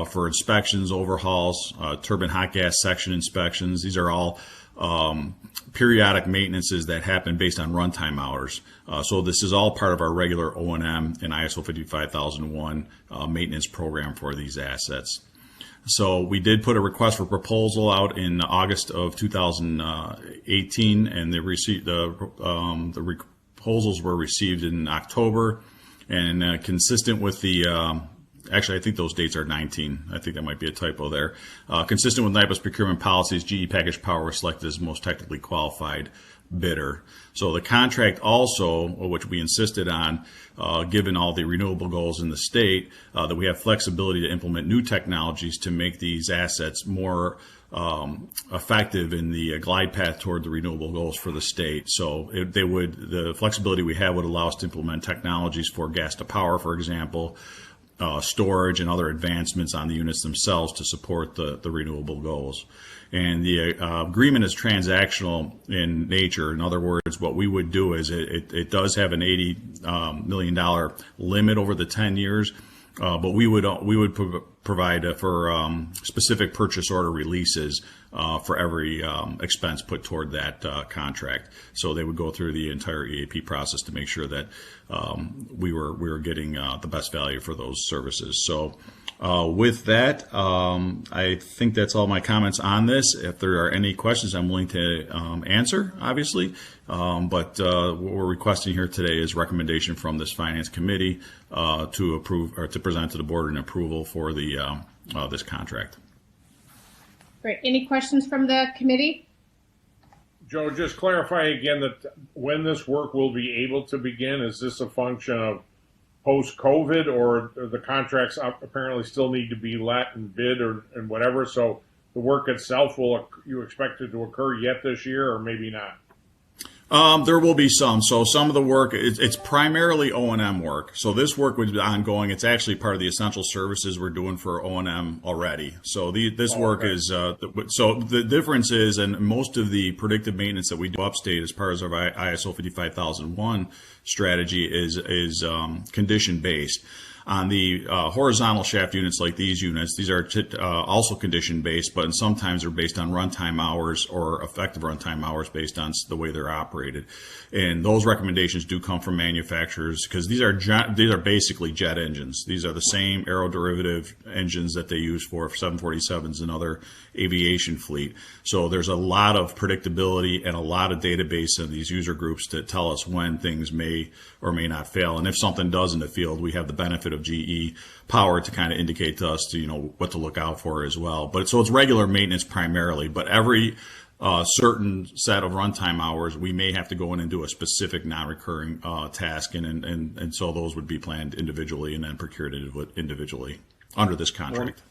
for inspections, overhauls, turbine hot gas section inspections. These are all periodic maintenances that happen based on runtime hours. So this is all part of our regular O&M and ISO 55001 maintenance program for these assets. So we did put a request for proposal out in August of 2018, and the proposals were received in October, and consistent with the actually, I think those dates are 19. I think that might be a typo there. Consistent with NYPA's procurement policies, GE Packaged Power was selected as the most technically qualified bidder. So the contract also, which we insisted on, given all the renewable goals in the state, that we have flexibility to implement new technologies to make these assets more effective in the glide path toward the renewable goals for the state. So the flexibility we have would allow us to implement technologies for gas to power, for example, storage and other advancements on the units themselves to support the renewable goals. And the agreement is transactional in nature. In other words, what we would do is it does have an $80 million limit over the 10 years, but we would provide for specific purchase order releases for every expense put toward that contract. So they would go through the entire EAP process to make sure that we were getting the best value for those services. So with that, I think that's all my comments on this. If there are any questions, I'm willing to answer, obviously. But what we're requesting here today is recommendation from this Finance Committee to approve or to present to the board an approval for the this contract. Great. Any questions from the committee? Joe, just clarify again that when this work will be able to begin, is this a function of post-COVID, or the contracts apparently still need to be let and bid and whatever? So the work itself, you expect it to occur yet this year, or maybe not? There will be some. So some of the work, it's primarily O&M work. So this work would be ongoing. It's actually part of the essential services we're doing for O&M already. So this work is, so the difference is, and most of the predictive maintenance that we do upstate as part of our ISO 55001 strategy is condition-based. On the horizontal shaft units like these units, these are also condition-based, but sometimes they're based on runtime hours or effective runtime hours based on the way they're operated. And those recommendations do come from manufacturers because these are basically jet engines. These are the same aeroderivative engines that they use for 747s and other aviation fleet. So there's a lot of predictability and a lot of database in these user groups to tell us when things may or may not fail. And if something does in the field, we have the benefit of GE Power to kind of indicate to us to, what to look out for as well. But so it's regular maintenance primarily, but every certain set of runtime hours, we may have to go in and do a specific non-recurring task, and so those would be planned individually and then procured individually under this contract.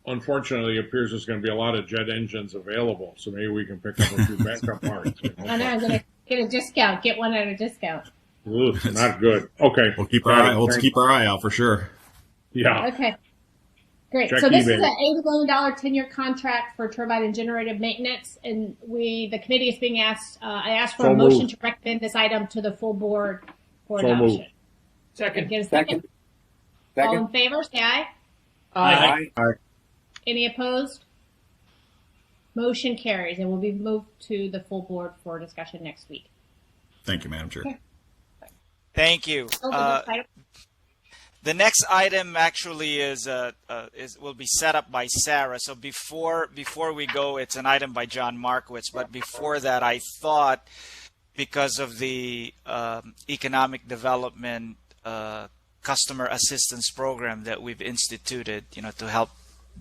Unfortunately, it appears there's going to be a lot of jet engines available, so maybe we can pick up a few backup parts. I know, I'm going to get a discount. Get one at a discount. Ooh, not good. Okay. We'll keep our eye out for sure. Yeah. Okay. Great. Check So this eBay. is an $80 million 10-year contract for turbine and generator maintenance, and the committee is being asked. I asked for So a motion moved. to recommend this item to the full board for So adoption. moved. Second. Get a second. All in favor, say aye. Aye. Any opposed? Motion carries and will be moved to the full board for discussion next week. Thank you, Madam Chair. Okay. Thank you. The next item actually will be set up by Sarah. So before we go, it's an item by John Markowitz. But before that, I thought because of the economic development customer assistance program that we've instituted, to help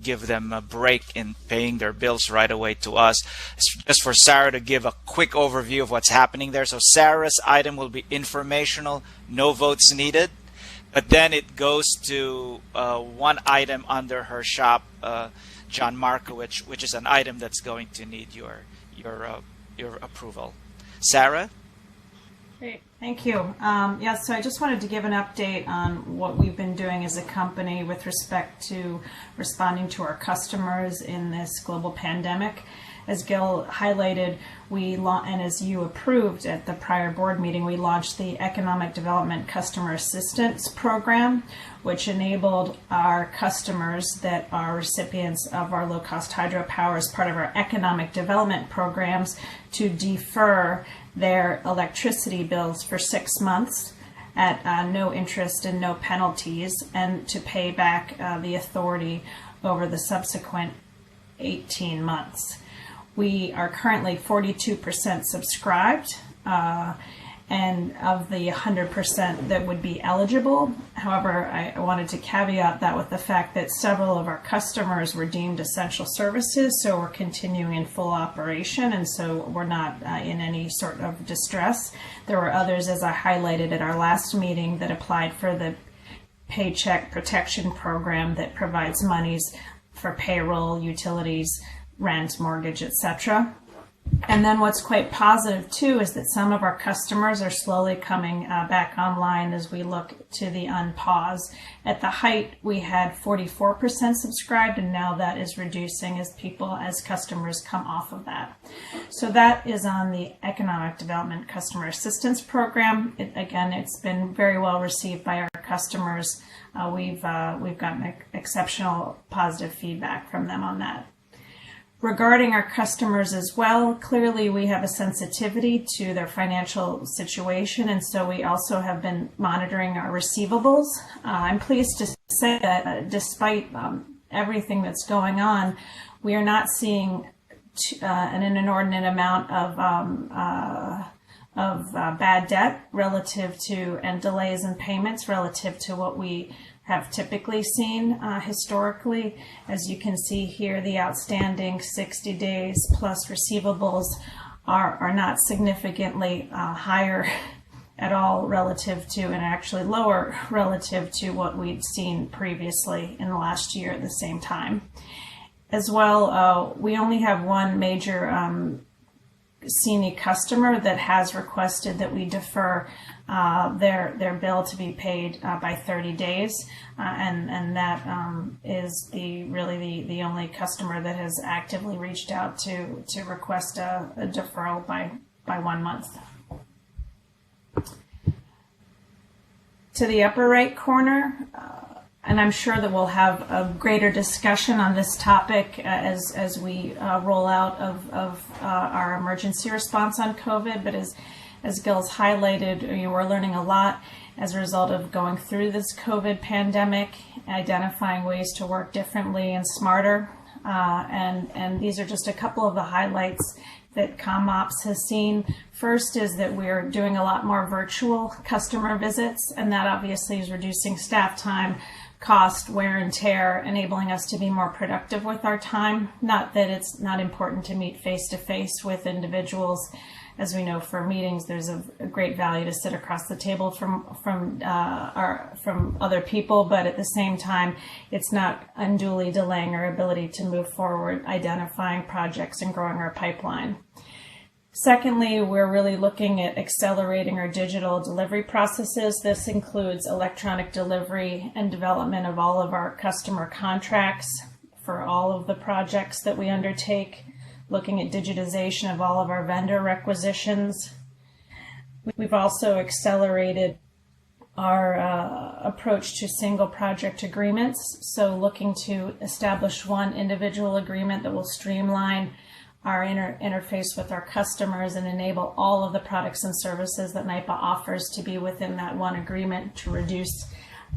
give them a break in paying their bills right away to us, just for Sarah to give a quick overview of what's happening there. So Sarah's item will be informational, no votes needed. But then it goes to one item under her shop, John Markowitz, which is an item that's going to need your approval. Sarah? Great, thank you. So I just wanted to give an update on what we've been doing as a company with respect to responding to our customers in this global pandemic. As Gil highlighted, and as you approved at the prior board meeting, we launched the Economic Development Customer Assistance Program, which enabled our customers that are recipients of our low-cost hydropower as part of our economic development programs to defer their electricity bills for 6 months at no interest and no penalties, and to pay back the authority over the subsequent 18 months. We are currently 42% subscribed, and of the 100% that would be eligible. However, I wanted to caveat that with the fact that several of our customers were deemed essential services, so we're continuing in full operation, and so we're not in any sort of distress. There were others, as I highlighted at our last meeting, that applied for the Paycheck Protection Program that provides monies for payroll, utilities, rent, mortgage, etc. And then what's quite positive too is that some of our customers are slowly coming back online as we look to the unpause. At the height, we had 44% subscribed, and now that is reducing as customers come off of that. So that is on the Economic Development Customer Assistance Program. It's been very well received by our customers. We've gotten exceptional positive feedback from them on that. Regarding our customers as well, clearly we have a sensitivity to their financial situation, and so we also have been monitoring our receivables. I'm pleased to say that despite everything that's going on, we are not seeing an inordinate amount of bad debt relative to and delays in payments relative to what we have typically seen historically. As you can see here, the outstanding 60 days plus receivables are not significantly higher at all relative to, and actually lower relative to what we'd seen previously in the last year at the same time. As well, we only have one major CNE customer that has requested that we defer their bill to be paid by 30 days, and that is really the only customer that has actively reached out to request a deferral by 1 month. To the upper right corner, and I'm sure that we'll have a greater discussion on this topic as we roll out of our emergency response on COVID. But as Gil's highlighted, we're learning a lot as a result of going through this COVID pandemic, identifying ways to work differently and smarter. And these are just a couple of the highlights that ComOps has seen. First is that we're doing a lot more virtual customer visits, and that obviously is reducing staff time, cost, wear and tear, enabling us to be more productive with our time. Not that it's not important to meet face-to-face with individuals. As we know, for meetings, there's a great value to sit across the table from other people, but at the same time, it's not unduly delaying our ability to move forward, identifying projects and growing our pipeline. Secondly, we're really looking at accelerating our digital delivery processes. This includes electronic delivery and development of all of our customer contracts for all of the projects that we undertake, looking at digitization of all of our vendor requisitions. We've also accelerated our approach to single project agreements, so looking to establish one individual agreement that will streamline our interface with our customers and enable all of the products and services that NYPA offers to be within that one agreement to reduce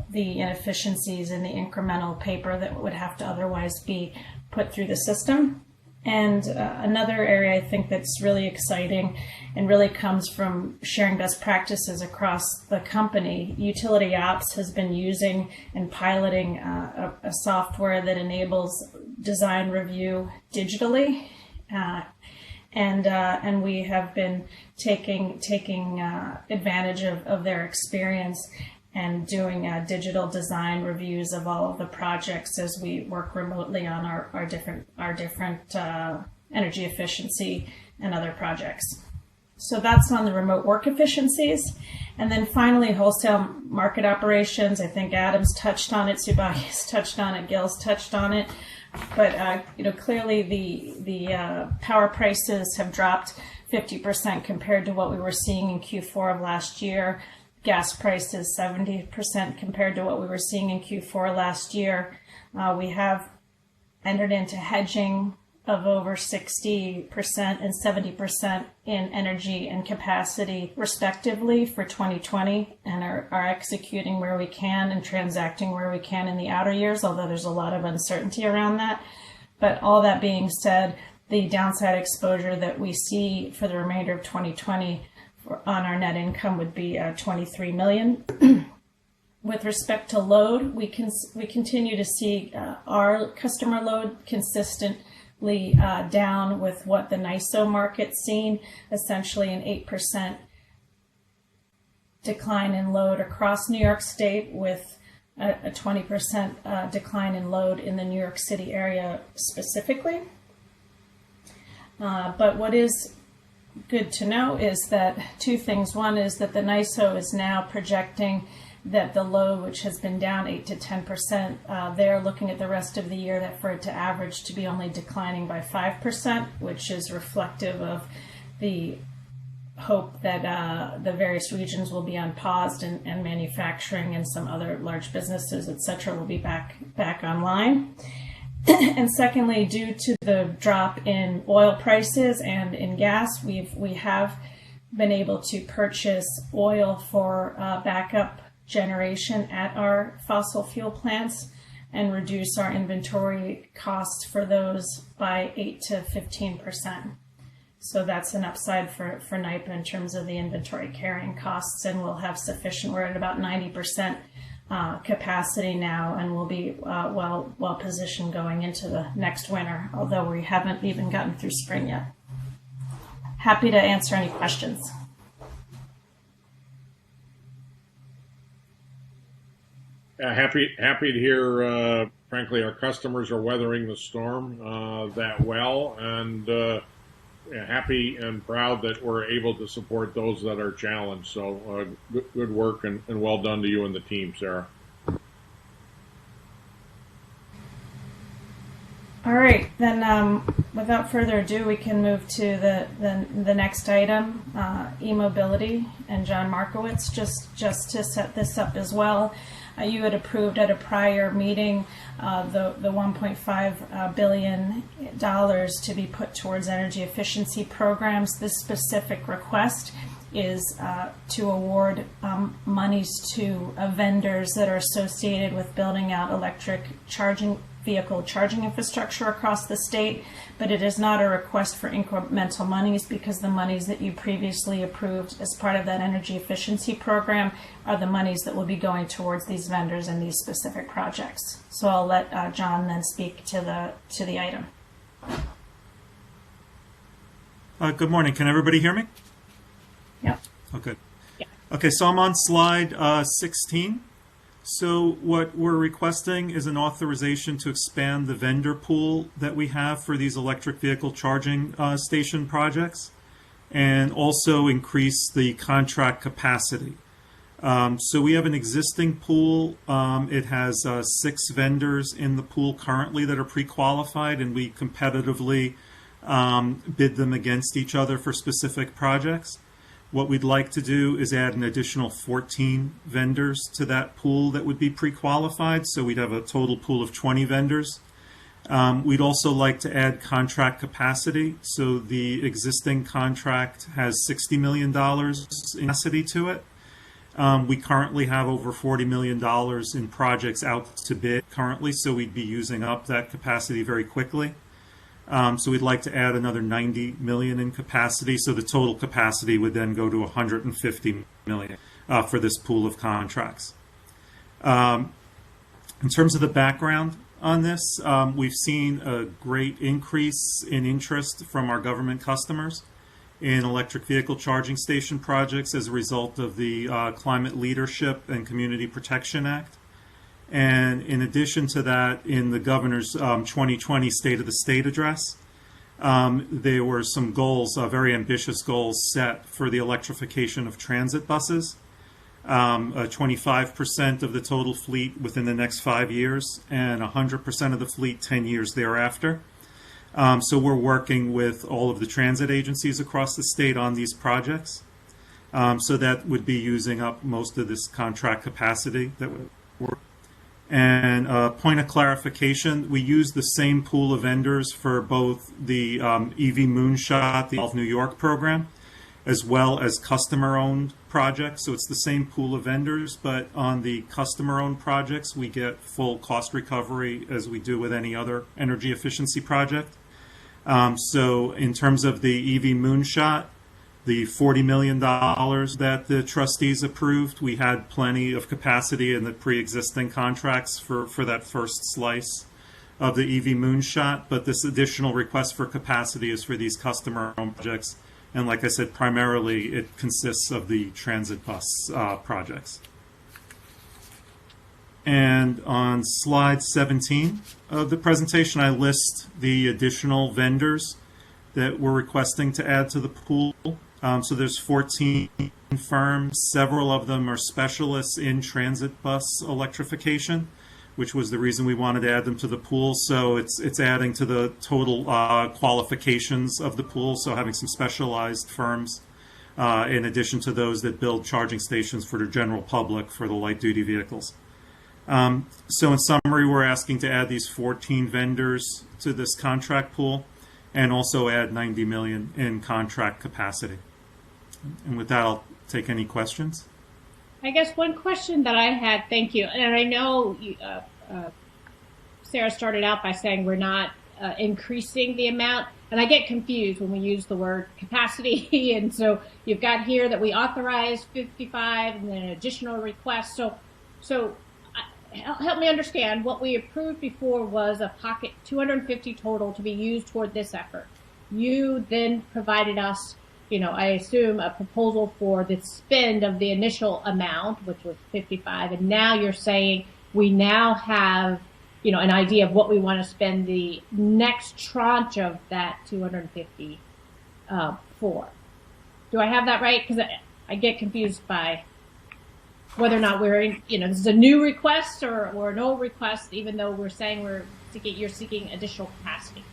the inefficiencies and the incremental paper that would have to otherwise be put through the system. And another area I think that's really exciting and really comes from sharing best practices across the company. Utility Ops has been using and piloting a software that enables design review digitally. And we have been taking advantage of their experience and doing digital design reviews of all of the projects as we work remotely on our different energy efficiency and other projects. So that's on the remote work efficiencies. And then finally, wholesale market operations. I think Adam's touched on it, Subagi's touched on it, Gil's touched on it. But clearly the power prices have dropped 50% compared to what we were seeing in Q4 of last year. Gas prices 70% compared to what we were seeing in Q4 last year. We have entered into hedging of over 60% and 70% in energy and capacity respectively for 2020, and are executing where we can and transacting where we can in the outer years, although there's a lot of uncertainty around that. But all that being said, the downside exposure that we see for the remainder of 2020 on our net income would be $23 million. With respect to load, we continue to see our customer load consistently down with what the NISO market's seen, essentially an 8% decline in load across New York State, with a 20% decline in load in the New York City area specifically. But what is good to know is that two things. One is that the NISO is now projecting that the load, which has been down 8 to 10%, they're looking at the rest of the year that for it to average to be only declining by 5%, which is reflective of the hope that the various regions will be unpaused and manufacturing and some other large businesses, et cetera, will be back online. And secondly, due to the drop in oil prices and in gas, we have been able to purchase oil for backup generation at our fossil fuel plants and reduce our inventory costs for those by 8 to 15%. So that's an upside for NYPA in terms of the inventory carrying costs, and we'll have sufficient. We're at about 90% capacity now, and we'll be well positioned going into the next winter, although we haven't even gotten through spring yet. Happy to answer any questions. Happy to hear, frankly, our customers are weathering the storm that well, and happy and proud that we're able to support those that are challenged. So good work and well done to you and the team, Sarah. All right, then without further ado, we can move to the next item, e-mobility, and John Markowitz. Just to set this up as well, you had approved at a prior meeting the $1.5 billion to be put towards energy efficiency programs. This specific request is to award monies to vendors that are associated with building out electric charging vehicle charging infrastructure across the state, but it is not a request for incremental monies because the monies that you previously approved as part of that energy efficiency program are the monies that will be going towards these vendors and these specific projects. So I'll let John then speak to the item. Good morning. Can everybody hear me? Yep. Okay. Yeah. Okay, so I'm on slide 16. So what we're requesting is an authorization to expand the vendor pool that we have for these electric vehicle charging station projects, and also increase the contract capacity. So we have an existing pool. It has 6 vendors in the pool currently that are pre-qualified, and we competitively bid them against each other for specific projects. What we'd like to do is add an additional 14 vendors to that pool that would be pre-qualified, so we'd have a total pool of 20 vendors. We'd also like to add contract capacity, so the existing contract has $60 million in capacity to it. We currently have over $40 million in projects out to bid currently, so we'd be using up that capacity very quickly. So we'd like to add another 90 million in capacity. So the total capacity would then go to 150 million for this pool of contracts. In terms of the background on this, we've seen a great increase in interest from our government customers in electric vehicle charging station projects as a result of the Climate Leadership and Community Protection Act. And in addition to that, in the governor's 2020 State of the State address, there were some goals, very ambitious goals set for the electrification of transit buses, 25% of the total fleet within the next 5 years, and 100% of the fleet 10 years thereafter. So we're working with all of the transit agencies across the state on these projects. So that would be using up most of this contract capacity that we're. And point of clarification, we use the same pool of vendors for both the EV Moonshot, the New York program, as well as customer-owned projects. So it's the same pool of vendors, but on the customer-owned projects, we get full cost recovery as we do with any other energy efficiency project. So in terms of the EV Moonshot, the $40 million that the trustees approved, we had plenty of capacity in the pre-existing contracts for that first slice of the EV Moonshot, but this additional request for capacity is for these customer-owned projects. And like I said, primarily it consists of the transit bus projects. And on slide 17 of the presentation, I list the additional vendors that we're requesting to add to the pool. So there's 14 firms. Several of them are specialists in transit bus electrification, which was the reason we wanted to add them to the pool. So it's adding to the total qualifications of the pool, so having some specialized firms in addition to those that build charging stations for the general public for the light-duty vehicles. So in summary, we're asking to add these 14 vendors to this contract pool and also add 90 million in contract capacity. And with that, I'll take any questions. I guess one question that I had, thank you, and I know you, Sarah started out by saying we're not increasing the amount, and I get confused when we use the word capacity, and so you've got here that we authorized 55 and then an additional request. So help me understand, what we approved before was a pocket 250 total to be used toward this effort. You then provided us, I assume, a proposal for the spend of the initial amount, which was 55, and now you're saying we now have, an idea of what we want to spend the next tranche of that 250 for. Do I have that right? Because I get confused by whether or not we're, this is a new request or an old request, even though we're saying you're seeking additional capacity.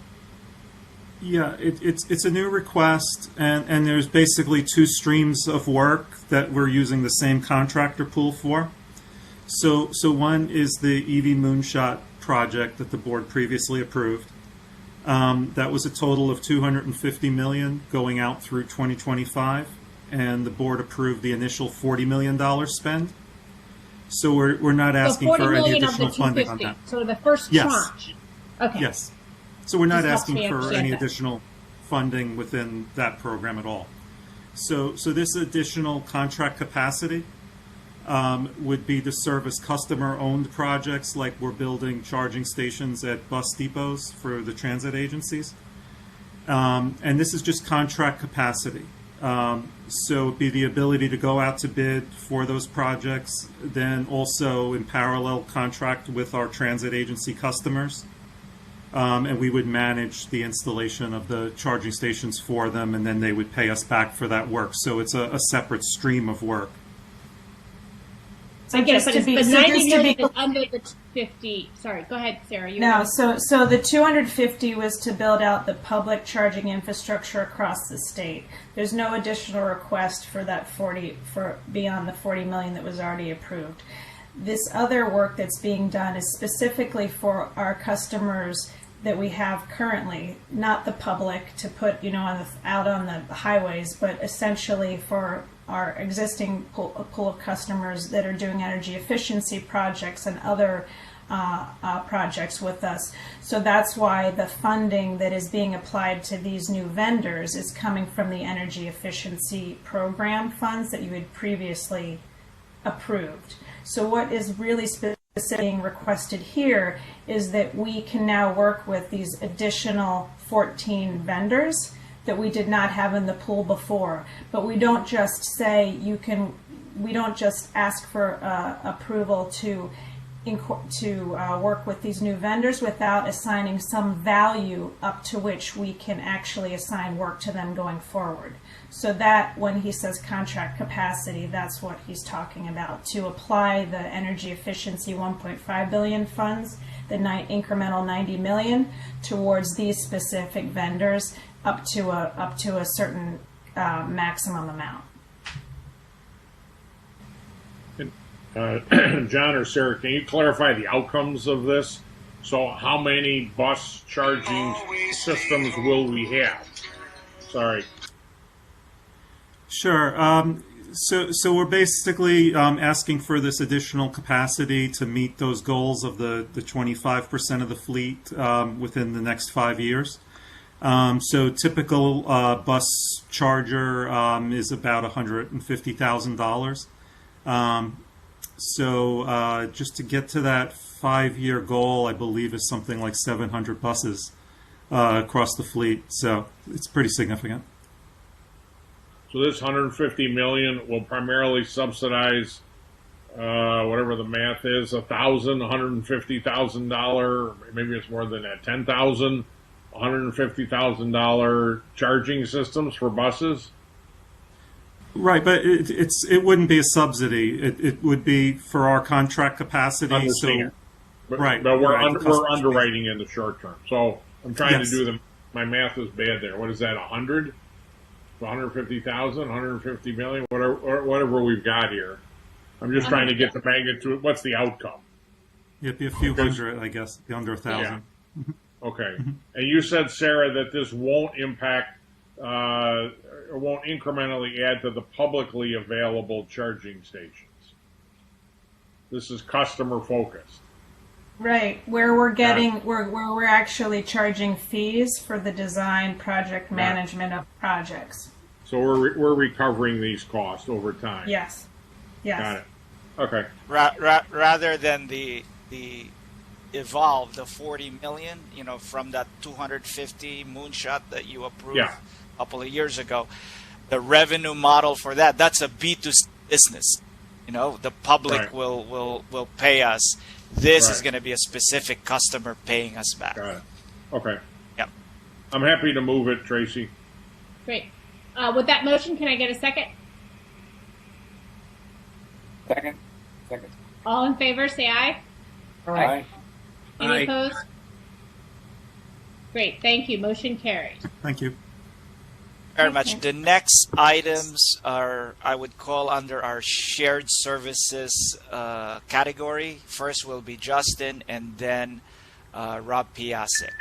Yeah, it's a new request, and there's basically 2 streams of work that we're using the same contractor pool for. So one is the EV Moonshot project that the board previously approved. That was a total of 250 million going out through 2025, and the board approved the initial $40 million spend. So we're not asking for any additional funding on that. So the first Yes. tranche. Okay. Yes. So we're not Just helps asking me for understand any that. additional funding within that program at all. So this additional contract capacity would be to service customer-owned projects, like we're building charging stations at bus depots for the transit agencies. And this is just contract capacity. So it'd be the ability to go out to bid for those projects, then also in parallel contract with our transit agency customers. And we would manage the installation of the charging stations for them, and then they would pay us back for that work. So it's a separate stream of work. I get it, but, Just to be- but so 90 just to million be- is under the 50. Sorry, go ahead, Sarah. You No, were- so the 250 was to build out the public charging infrastructure across the state. There's no additional request for that 40 for beyond the 40 million that was already approved. This other work that's being done is specifically for our customers that we have currently, not the public to put out on the highways, but essentially for our existing pool of customers that are doing energy efficiency projects and other projects with us. So that's why the funding that is being applied to these new vendors is coming from the energy efficiency program funds that you had previously approved. So what is really being requested here is that we can now work with these additional 14 vendors that we did not have in the pool before. But we don't just say we don't just ask for approval to work with these new vendors without assigning some value up to which we can actually assign work to them going forward. So that when he says contract capacity, that's what he's talking about, to apply the energy efficiency 1.5 billion funds, the incremental 90 million towards these specific vendors up to a certain maximum amount. John or Sarah, can you clarify the outcomes of this? So how many bus charging systems will we have? Sorry. Sure. So we're basically asking for this additional capacity to meet those goals of the 25% of the fleet within the next 5 years. So typical bus charger is about $150,000. So just to get to that 5-year goal, I believe is something like 700 buses across the fleet. So it's pretty significant. So this 150 million will primarily subsidize whatever the math is, $150,000, maybe it's more than that, $150,000 charging systems for buses. Right, but it wouldn't be a subsidy. It would be for our contract capacity. Understand. So, right, but we're right, we're underwriting in the short term. So I'm trying Yes. to do my math is bad there. What is that? 100? 150,000, 150 million, whatever we've got here. I'm just trying to get the magnitude. What's the outcome? It'd be a few hundred, I guess, be under 1,000. Okay. And you said, Sarah, that this won't impact, or won't incrementally add to the publicly available charging stations. This is customer focused. Right, where we're getting where we're actually charging fees for the design project management of projects. So we're recovering these costs over time. Yes. Yes. Got it. Okay. Rather than the evolve the 40 million, from that 250 moonshot that you approved a couple of years ago, the revenue model for that's a B2C business. The public will pay us. This is going to be a specific customer paying us back. Got it. Okay. Yep. I'm happy to move it, Tracy. Great. With that motion, can I get a second? Second. All in favor, say aye. Aye. Any opposed? Great, thank you. Motion carried. Thank you. Very much. The next items are, I would call under our shared services category. First will be Justin, and then Rob Piasek.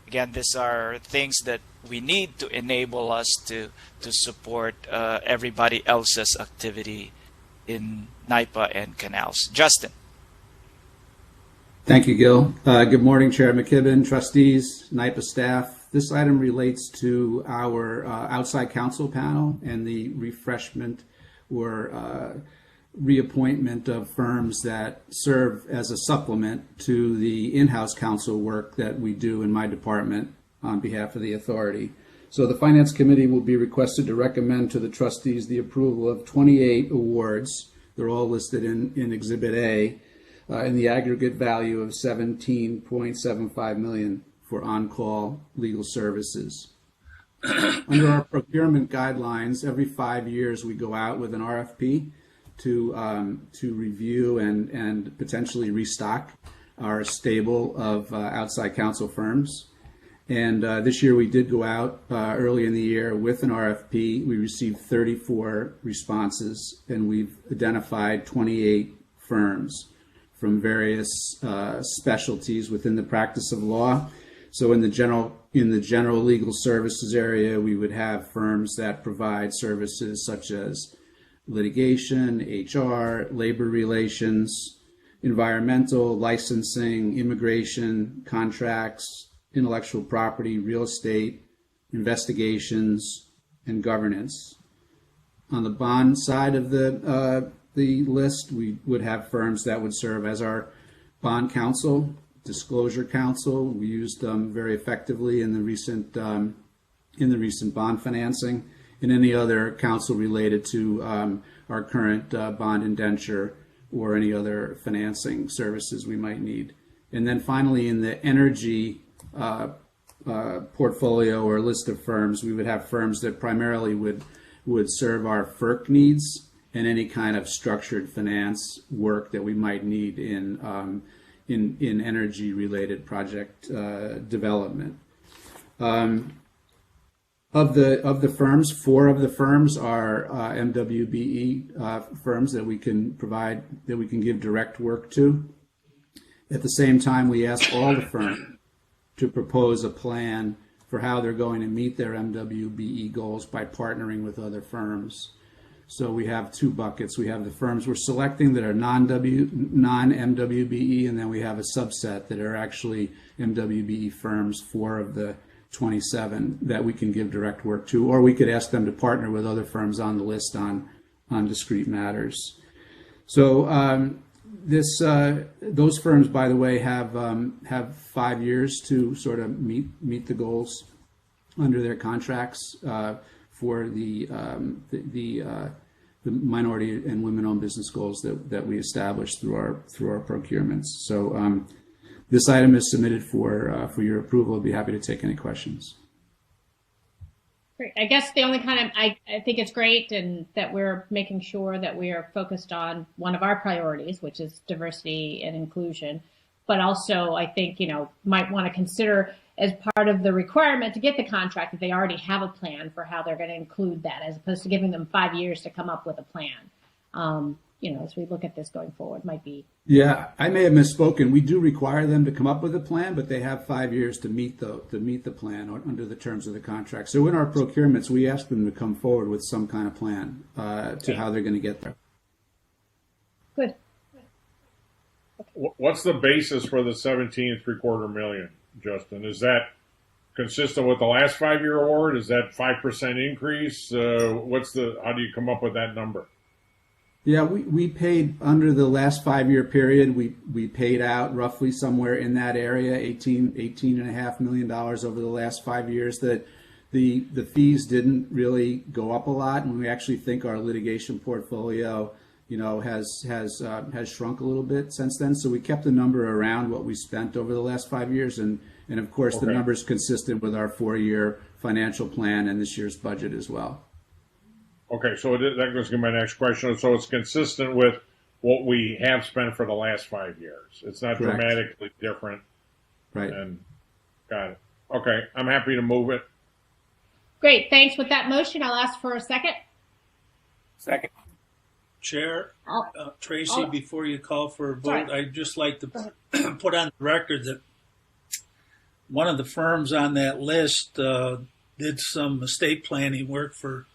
Again, these are things that we need to enable us to support everybody else's activity in NYPA and Canals. Justin. Thank you, Gil. Good morning, Chair McKibben, trustees, NYPA staff. This item relates to our outside counsel panel and the refreshment or reappointment of firms that serve as a supplement to the in-house counsel work that we do in my department on behalf of the authority. So the Finance Committee will be requested to recommend to the trustees the approval of 28 awards. They're all listed in Exhibit A. In the aggregate value of $17.75 million for on-call legal services. Under our procurement guidelines, every 5 years we go out with an RFP to review and potentially restock our stable of outside counsel firms. And this year we did go out early in the year with an RFP. We received 34 responses, and we've identified 28 firms from various specialties within the practice of law. So in the general legal services area, we would have firms that provide services such as litigation, HR, labor relations, environmental, licensing, immigration, contracts, intellectual property, real estate, investigations, and governance. On the bond side of the list, we would have firms that would serve as our bond counsel, disclosure counsel. We used them very effectively in the recent bond financing, and any other counsel related to our current bond indenture or any other financing services we might need. And then finally, in the energy portfolio or list of firms, we would have firms that primarily would serve our FERC needs and any kind of structured finance work that we might need in energy related project development. Of the firms, 4 of the firms are MWBE firms that we can give direct work to. At the same time, we ask all the firms to propose a plan for how they're going to meet their MWBE goals by partnering with other firms. So we have 2 buckets. We have the firms we're selecting that are non-MWBE, and then we have a subset that are actually MWBE firms, 4 of the 27 that we can give direct work to, or we could ask them to partner with other firms on the list on discrete matters. So those firms, by the way, have 5 years to sort of meet the goals under their contracts for the minority and women-owned business goals that we established through our procurements. So this item is submitted for your approval. I'll be happy to take any questions. Great. I guess the only kind of, I think it's great and that we're making sure that we are focused on one of our priorities, which is diversity and inclusion. But also, I think, might want to consider as part of the requirement to get the contract that they already have a plan for how they're going to include that, as opposed to giving them 5 years to come up with a plan. As we look at this going forward, might be. Yeah, I may have misspoken. We do require them to come up with a plan, but they have 5 years to meet the plan under the terms of the contract. So in our procurements, we ask them to come forward with some kind of plan to how they're going to get there. Good. What's the basis for the $17.75 million, Justin? Is that consistent with the last 5-year award? Is that 5% increase? How do you come up with that number? Yeah, we paid under the last 5-year period. We paid out roughly somewhere in that area, $18.5 million over the last 5 years. That the fees didn't really go up a lot, and we actually think our litigation portfolio, has shrunk a little bit since then. So we kept the number around what we spent over the last 5 years, and of course the number is consistent with our 4-year financial plan and this year's budget as well. Okay, so that goes to my next question. So it's consistent with what we have spent for the last 5 years. It's not Correct. Dramatically different. Right. And got it. Okay, I'm happy to move it. Great. Thanks. With that motion, I'll ask for a second. Second. Chair, Tracy, before you call for a vote, I'd just like to put on the record that one of the firms on that list did some estate planning work for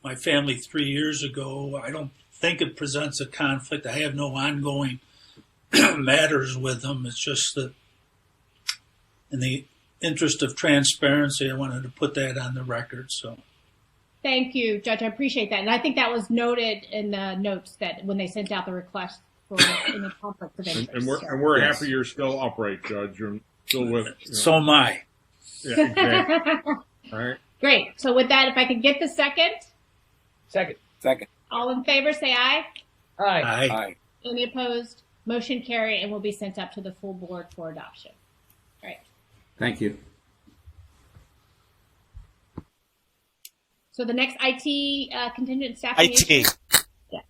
my family 3 years ago. I don't think it presents a conflict. I have no ongoing matters with them. It's just that in the interest of transparency, I wanted to put that on the record. So. Thank you, Judge. I appreciate that. And I think that was noted in the notes that when they sent out the request for any conflict of interest. And we're happy you're still upright, Judge. You're still with. So am I. Yeah, exactly. All right. Great. So with that, if I could get the second. Second. All in favor, say aye. Aye. Any opposed? Motion carry and will be sent up to the full board for adoption. All right. Thank you. So the next IT contingent staffing IT. issue?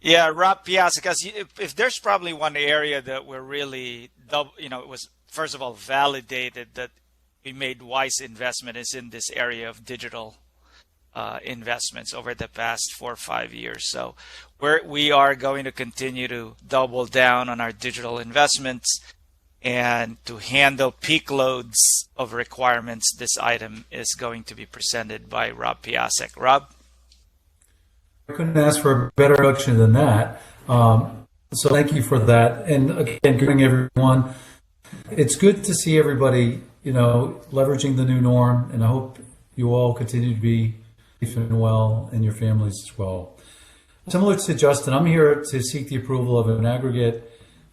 Yeah, Rob Piazza, because if there's probably one area that we're really, it was, first of all, validated that we made wise investment is in this area of digital investments over the past 4 or 5 years. So we are going to continue to double down on our digital investments, and to handle peak loads of requirements, this item is going to be presented by Rob Piasek. Rob? I couldn't ask for a better introduction than that. So thank you for that. And again, good morning, everyone. It's good to see everybody, leveraging the new norm, and I hope you all continue to be safe and well, and your families as well. Similar to Justin, I'm here to seek the approval of an aggregate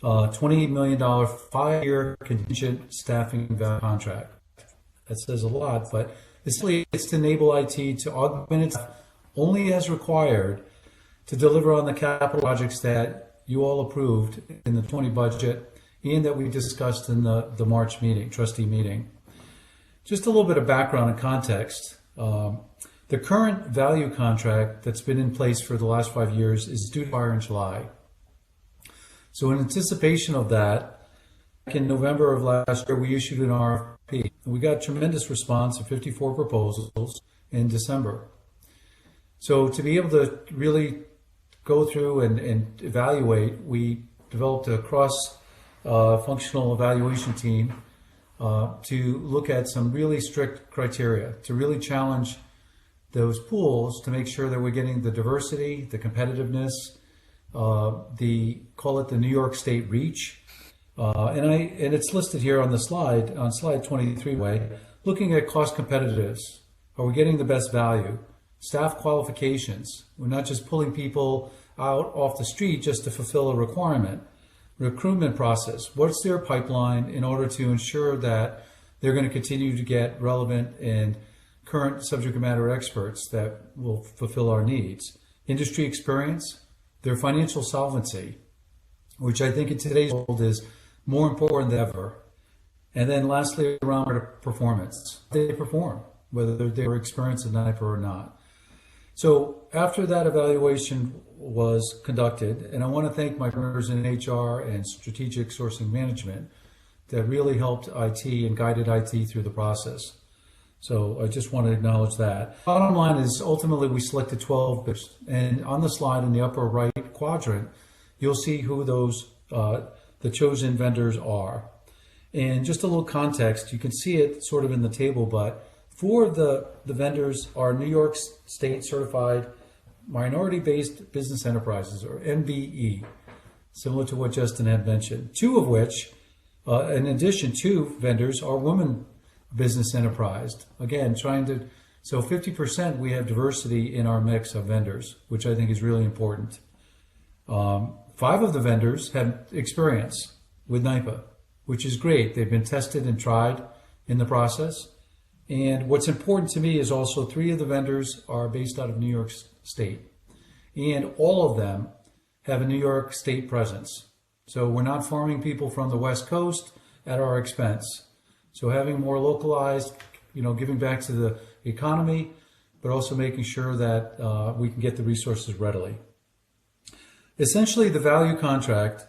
$28 million 5-year contingent staffing contract. That says a lot, but essentially it's to enable IT to augment its only as required to deliver on the capital projects that you all approved in the 20 budget and that we discussed in the March meeting, trustee meeting. Just a little bit of background and context. The current value contract that's been in place for the last 5 years is due to expire in July. So in anticipation of that, back in November of last year, we issued an RFP. We got tremendous response of 54 proposals in December. So to be able to really go through and evaluate, we developed a cross-functional evaluation team to look at some really strict criteria, to really challenge those pools to make sure that we're getting the diversity, the competitiveness, call it the New York State reach, and it's listed here on the slide, on slide 23. Looking at cost competitiveness, are we getting the best value? Staff qualifications, we're not just pulling people out off the street just to fulfill a requirement. Recruitment process, what's their pipeline in order to ensure that they're going to continue to get relevant and current subject matter experts that will fulfill our needs. Industry experience, their financial solvency, which I think in today's world is more important than ever. And then lastly, around performance. They perform, whether they were experienced at NIPA or not. So after that evaluation was conducted, and I want to thank my partners in HR and strategic sourcing management that really helped IT and guided IT through the process. So I just want to acknowledge that. Bottom line is ultimately we selected 12 bids, and on the slide in the upper right quadrant, you'll see who those the chosen vendors are. And just a little context, you can see it sort of in the table, but 4 of the vendors are New York State certified minority-based business enterprises, or MBE, similar to what Justin had mentioned. 2 of which, in addition, 2 vendors are women business enterprise. Again, so 50% we have diversity in our mix of vendors, which I think is really important. 5 of the vendors have experience with NIPA, which is great. They've been tested and tried in the process. And what's important to me is also 3 of the vendors are based out of New York State. And all of them have a New York State presence. So we're not farming people from the West Coast at our expense. So having more localized, giving back to the economy, but also making sure that we can get the resources readily. Essentially, the value contract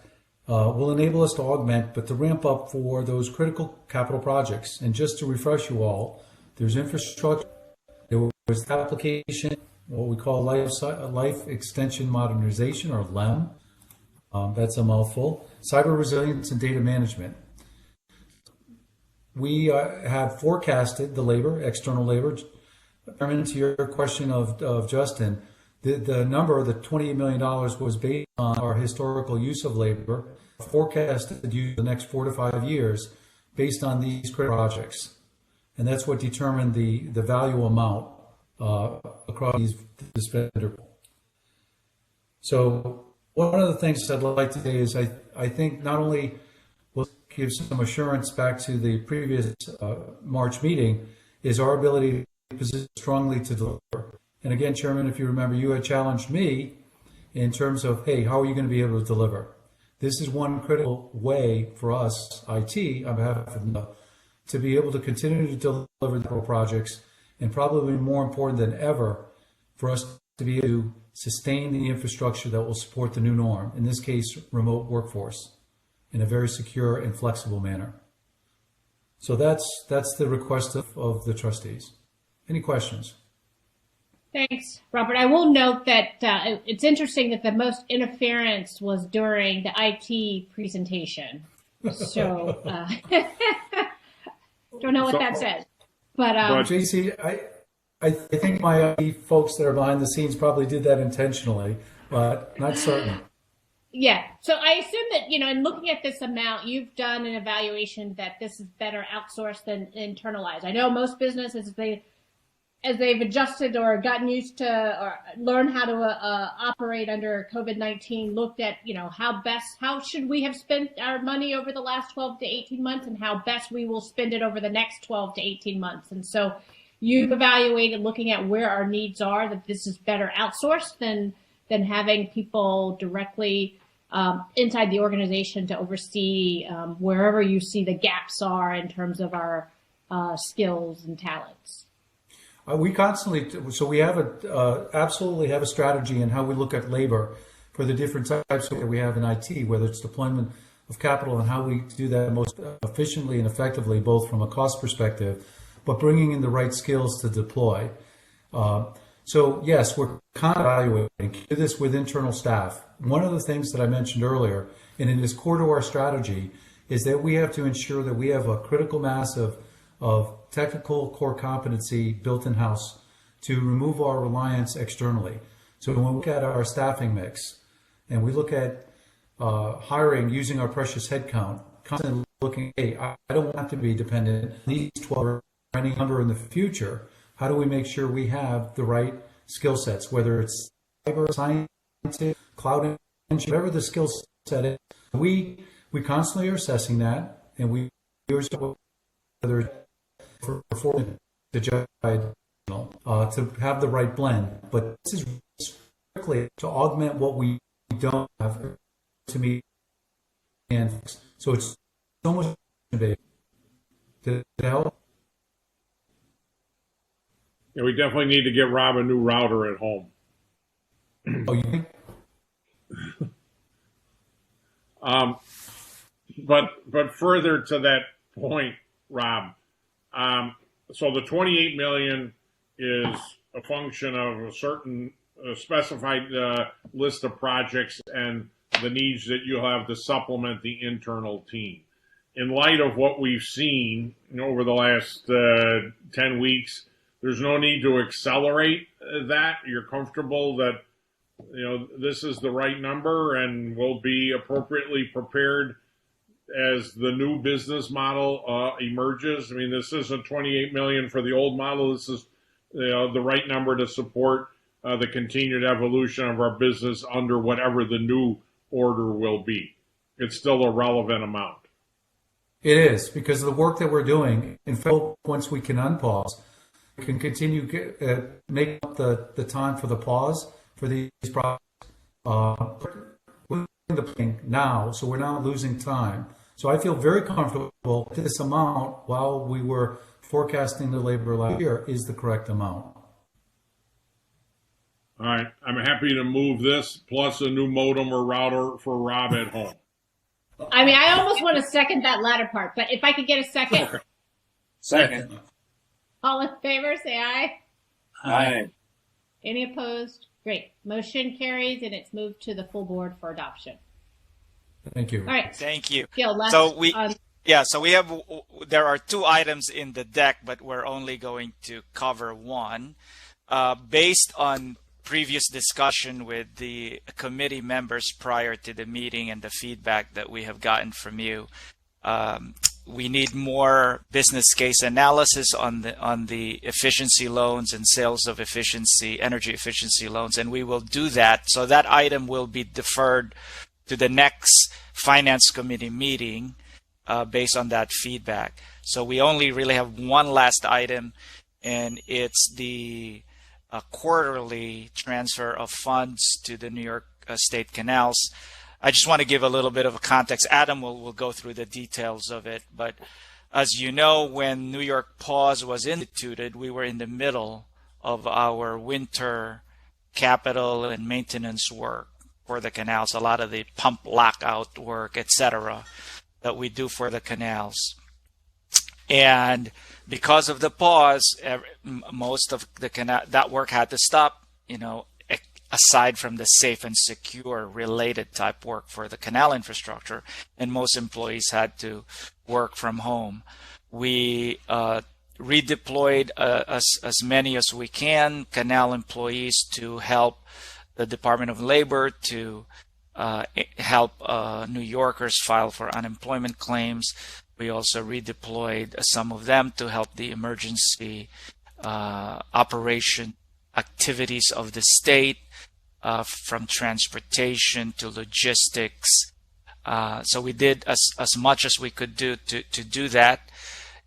will enable us to augment, but to ramp up for those critical capital projects. And just to refresh you all, there's infrastructure, there was application, what we call life extension modernization, or LEM. That's a mouthful. Cyber resilience and data management. We have forecasted the labor, external labor. To your question of Justin, the number, the $28 million, was based on our historical use of labor forecasted use the next 4 to 5 years based on these projects. And that's what determined the value amount across this vendor pool. So one of the things I'd like to say is I think not only will give some assurance back to the previous March meeting, is our ability to position strongly to deliver. And again, Chairman, if you remember, you had challenged me in terms of, hey, how are you going to be able to deliver? This is one critical way for us, IT, on behalf of NIPA, to be able to continue to deliver the projects, and probably more important than ever, for us to be able to sustain the infrastructure that will support the new norm, in this case, remote workforce, in a very secure and flexible manner. So that's the request of the trustees. Any questions? Thanks, Robert. I will note that it's interesting that the most interference was during the IT presentation. So, don't know what that says. But JC, I think my IT folks that are behind the scenes probably did that intentionally, but not certain. Yeah. So I assume that, in looking at this amount, you've done an evaluation that this is better outsourced than internalized. I know most businesses, as they've adjusted or gotten used to or learned how to operate under COVID-19, looked at, how should we have spent our money over the last 12 to 18 months and how best we will spend it over the next 12 to 18 months. And so you've evaluated, looking at where our needs are, that this is better outsourced than having people directly inside the organization to oversee wherever you see the gaps are in terms of our skills and talents. We constantly, so we have absolutely have a strategy in how we look at labor for the different types that we have in IT, whether it's deployment of capital and how we do that most efficiently and effectively, both from a cost perspective, but bringing in the right skills to deploy. So yes, we're kind of evaluating, do this with internal staff. One of the things that I mentioned earlier, and it is core to our strategy, is that we have to ensure that we have a critical mass of technical core competency built in-house to remove our reliance externally. So when we look at our staffing mix and we look at hiring using our precious headcount, constantly looking, hey, I don't want to be dependent on these 12 or any number in the future. How do we make sure we have the right skill sets, whether it's cyber science, cloud engineering, whatever the skill set is. We constantly are assessing that, and we whether for to have the right blend. But this is strictly to augment what we don't have to meet. And so it's so much to help. Yeah, we definitely need to get Rob a new router at home. Oh, you think? But further to that point, Rob, so the 28 million is a function of a certain specified list of projects and the needs that you'll have to supplement the internal team. In light of what we've seen over the last 10 weeks, there's no need to accelerate that. You're comfortable that this is the right number and will be appropriately prepared as the new business model emerges. I mean, this isn't 28 million for the old model. This is the right number to support the continued evolution of our business under whatever the new order will be. It's still a relevant amount. It is, because of the work that we're doing. In fact, once we can unpause, we can continue make up the time for the pause for these projects. We're the planning now, so we're not losing time. So I feel very comfortable that this amount, while we were forecasting the labor last year, is the correct amount. All right. I'm happy to move this plus a new modem or router for Rob at home. I mean, I almost want to second that latter part, but if I could get a second. Second. All in favor, say aye. Aye. Any opposed? Great. Motion carries, and it's moved to the full board for adoption. Thank you. All right. Thank you. Gil, So there are two items in the deck, but we're only going to cover one. Based on previous discussion with the committee members prior to the meeting and the feedback that we have gotten from you, we need more business case analysis on the efficiency loans and sales of energy efficiency loans, and we will do that. So that item will be deferred to the next Finance Committee meeting based on that feedback. So we only really have one last item, and it's the quarterly transfer of funds to the New York State Canals. I just want to give a little bit of a context. Adam will go through the details of it. But as you know, when New York Pause was instituted, we were in the middle of our winter capital and maintenance work for the canals, a lot of the pump lockout work, etc., that we do for the canals. And because of the pause, most of the canal, that work had to stop, aside from the safe and secure related type work for the canal infrastructure, and most employees had to work from home. We redeployed as many as we can, canal employees, to help the Department of Labor, to help New Yorkers file for unemployment claims. We also redeployed some of them to help the emergency operation activities of the state, from transportation to logistics. So we did as much as we could do to do that.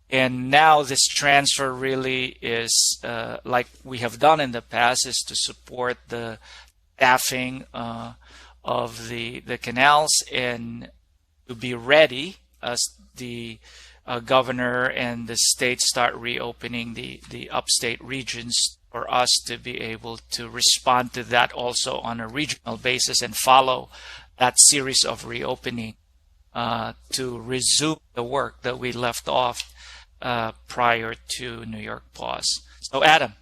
And now this transfer really is, like we have done in the past, is to support the staffing of the canals and to be ready as the governor and the state start reopening the upstate regions, for us to be able to respond to that also on a regional basis and follow that series of reopening to resume the work that we left off prior to New York Pause. So Adam.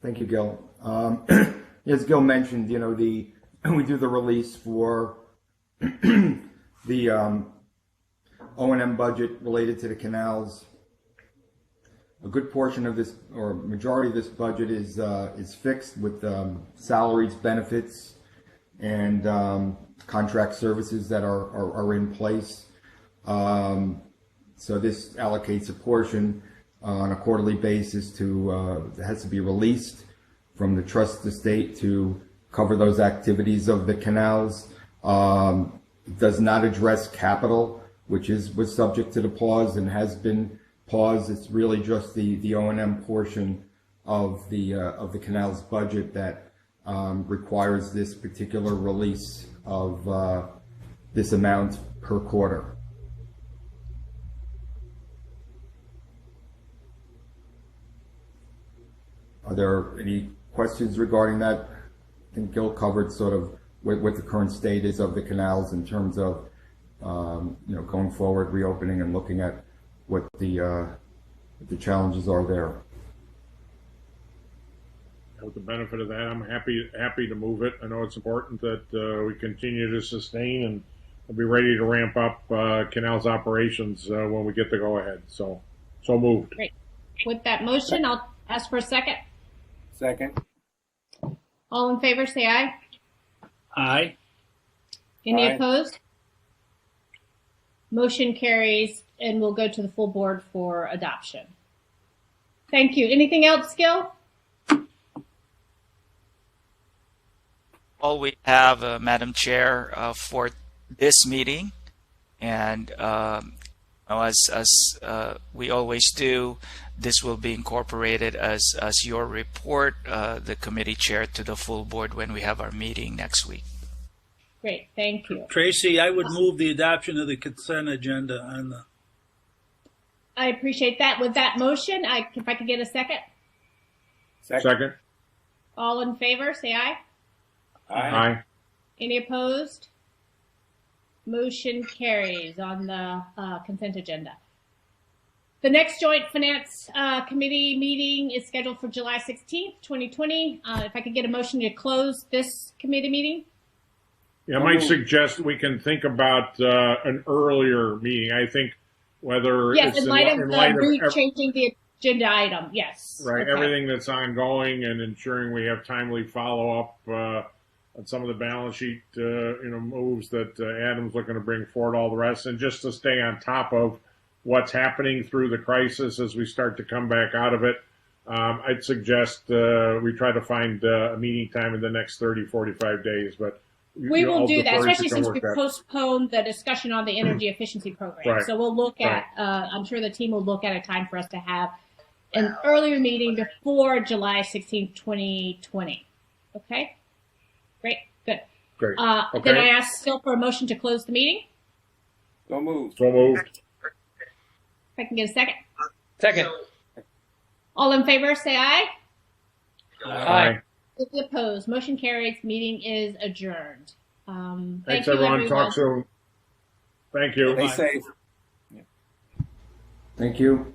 Thank you, Gil. As Gil mentioned, we do the release for the O&M budget related to the canals. A good portion of this, or majority of this budget, is fixed with salaries, benefits, and contract services that are in place. So this allocates a portion on a quarterly basis that has to be released from the trust of the state to cover those activities of the canals. It does not address capital, which was subject to the pause and has been paused. It's really just the O&M portion of the canal's budget that requires this particular release of this amount per quarter. Are there any questions regarding that? I think Gil covered sort of what the current state is of the canals in terms of going forward, reopening, and looking at what the challenges are there. With the benefit of that, I'm happy to move it. I know it's important that we continue to sustain, and we'll be ready to ramp up canals operations when we get the go ahead. So moved. Great. With that motion, I'll ask for a second. Second. All in favor, say aye. Aye. Any Aye. opposed? Motion carries, and we'll go to the full board for adoption. Thank you. Anything else, Gil? All we have, Madam Chair, for this meeting, and as we always do, this will be incorporated as your report, the committee chair, to the full board when we have our meeting next week. Great, thank you. Tracy, I would move the adoption of the consent agenda on the. I appreciate that. With that motion, if I could get a second. Second. All in favor, say aye. Aye. Any opposed? Motion carries on the consent agenda. The next joint finance committee meeting is scheduled for July 16th, 2020. If I could get a motion to close this committee meeting. Yeah, I might suggest we can think about an earlier meeting. I think whether Yes, it's in light of changing the agenda item. Yes. Right, Okay. everything that's ongoing and ensuring we have timely follow-up on some of the balance sheet, moves that Adam's looking to bring forward, all the rest, and just to stay on top of what's happening through the crisis as we start to come back out of it. I'd suggest we try to find a meeting time in the next 30, 45 days, but we will do that, especially since we that. postponed the discussion on the energy efficiency program. Right. So we'll look at, I'm sure the team will look at a time for us to have an earlier meeting before July 16, 2020. Okay? Great. Good. Great. Okay. Then I ask still for a motion to close the meeting. So moved. So moved. If I can get a second. Second. All in favor, say aye. Aye. Any opposed? Motion carries. Meeting is adjourned. Thanks, you, everyone. everyone. Talk soon. Thank you. Stay safe. Thank you.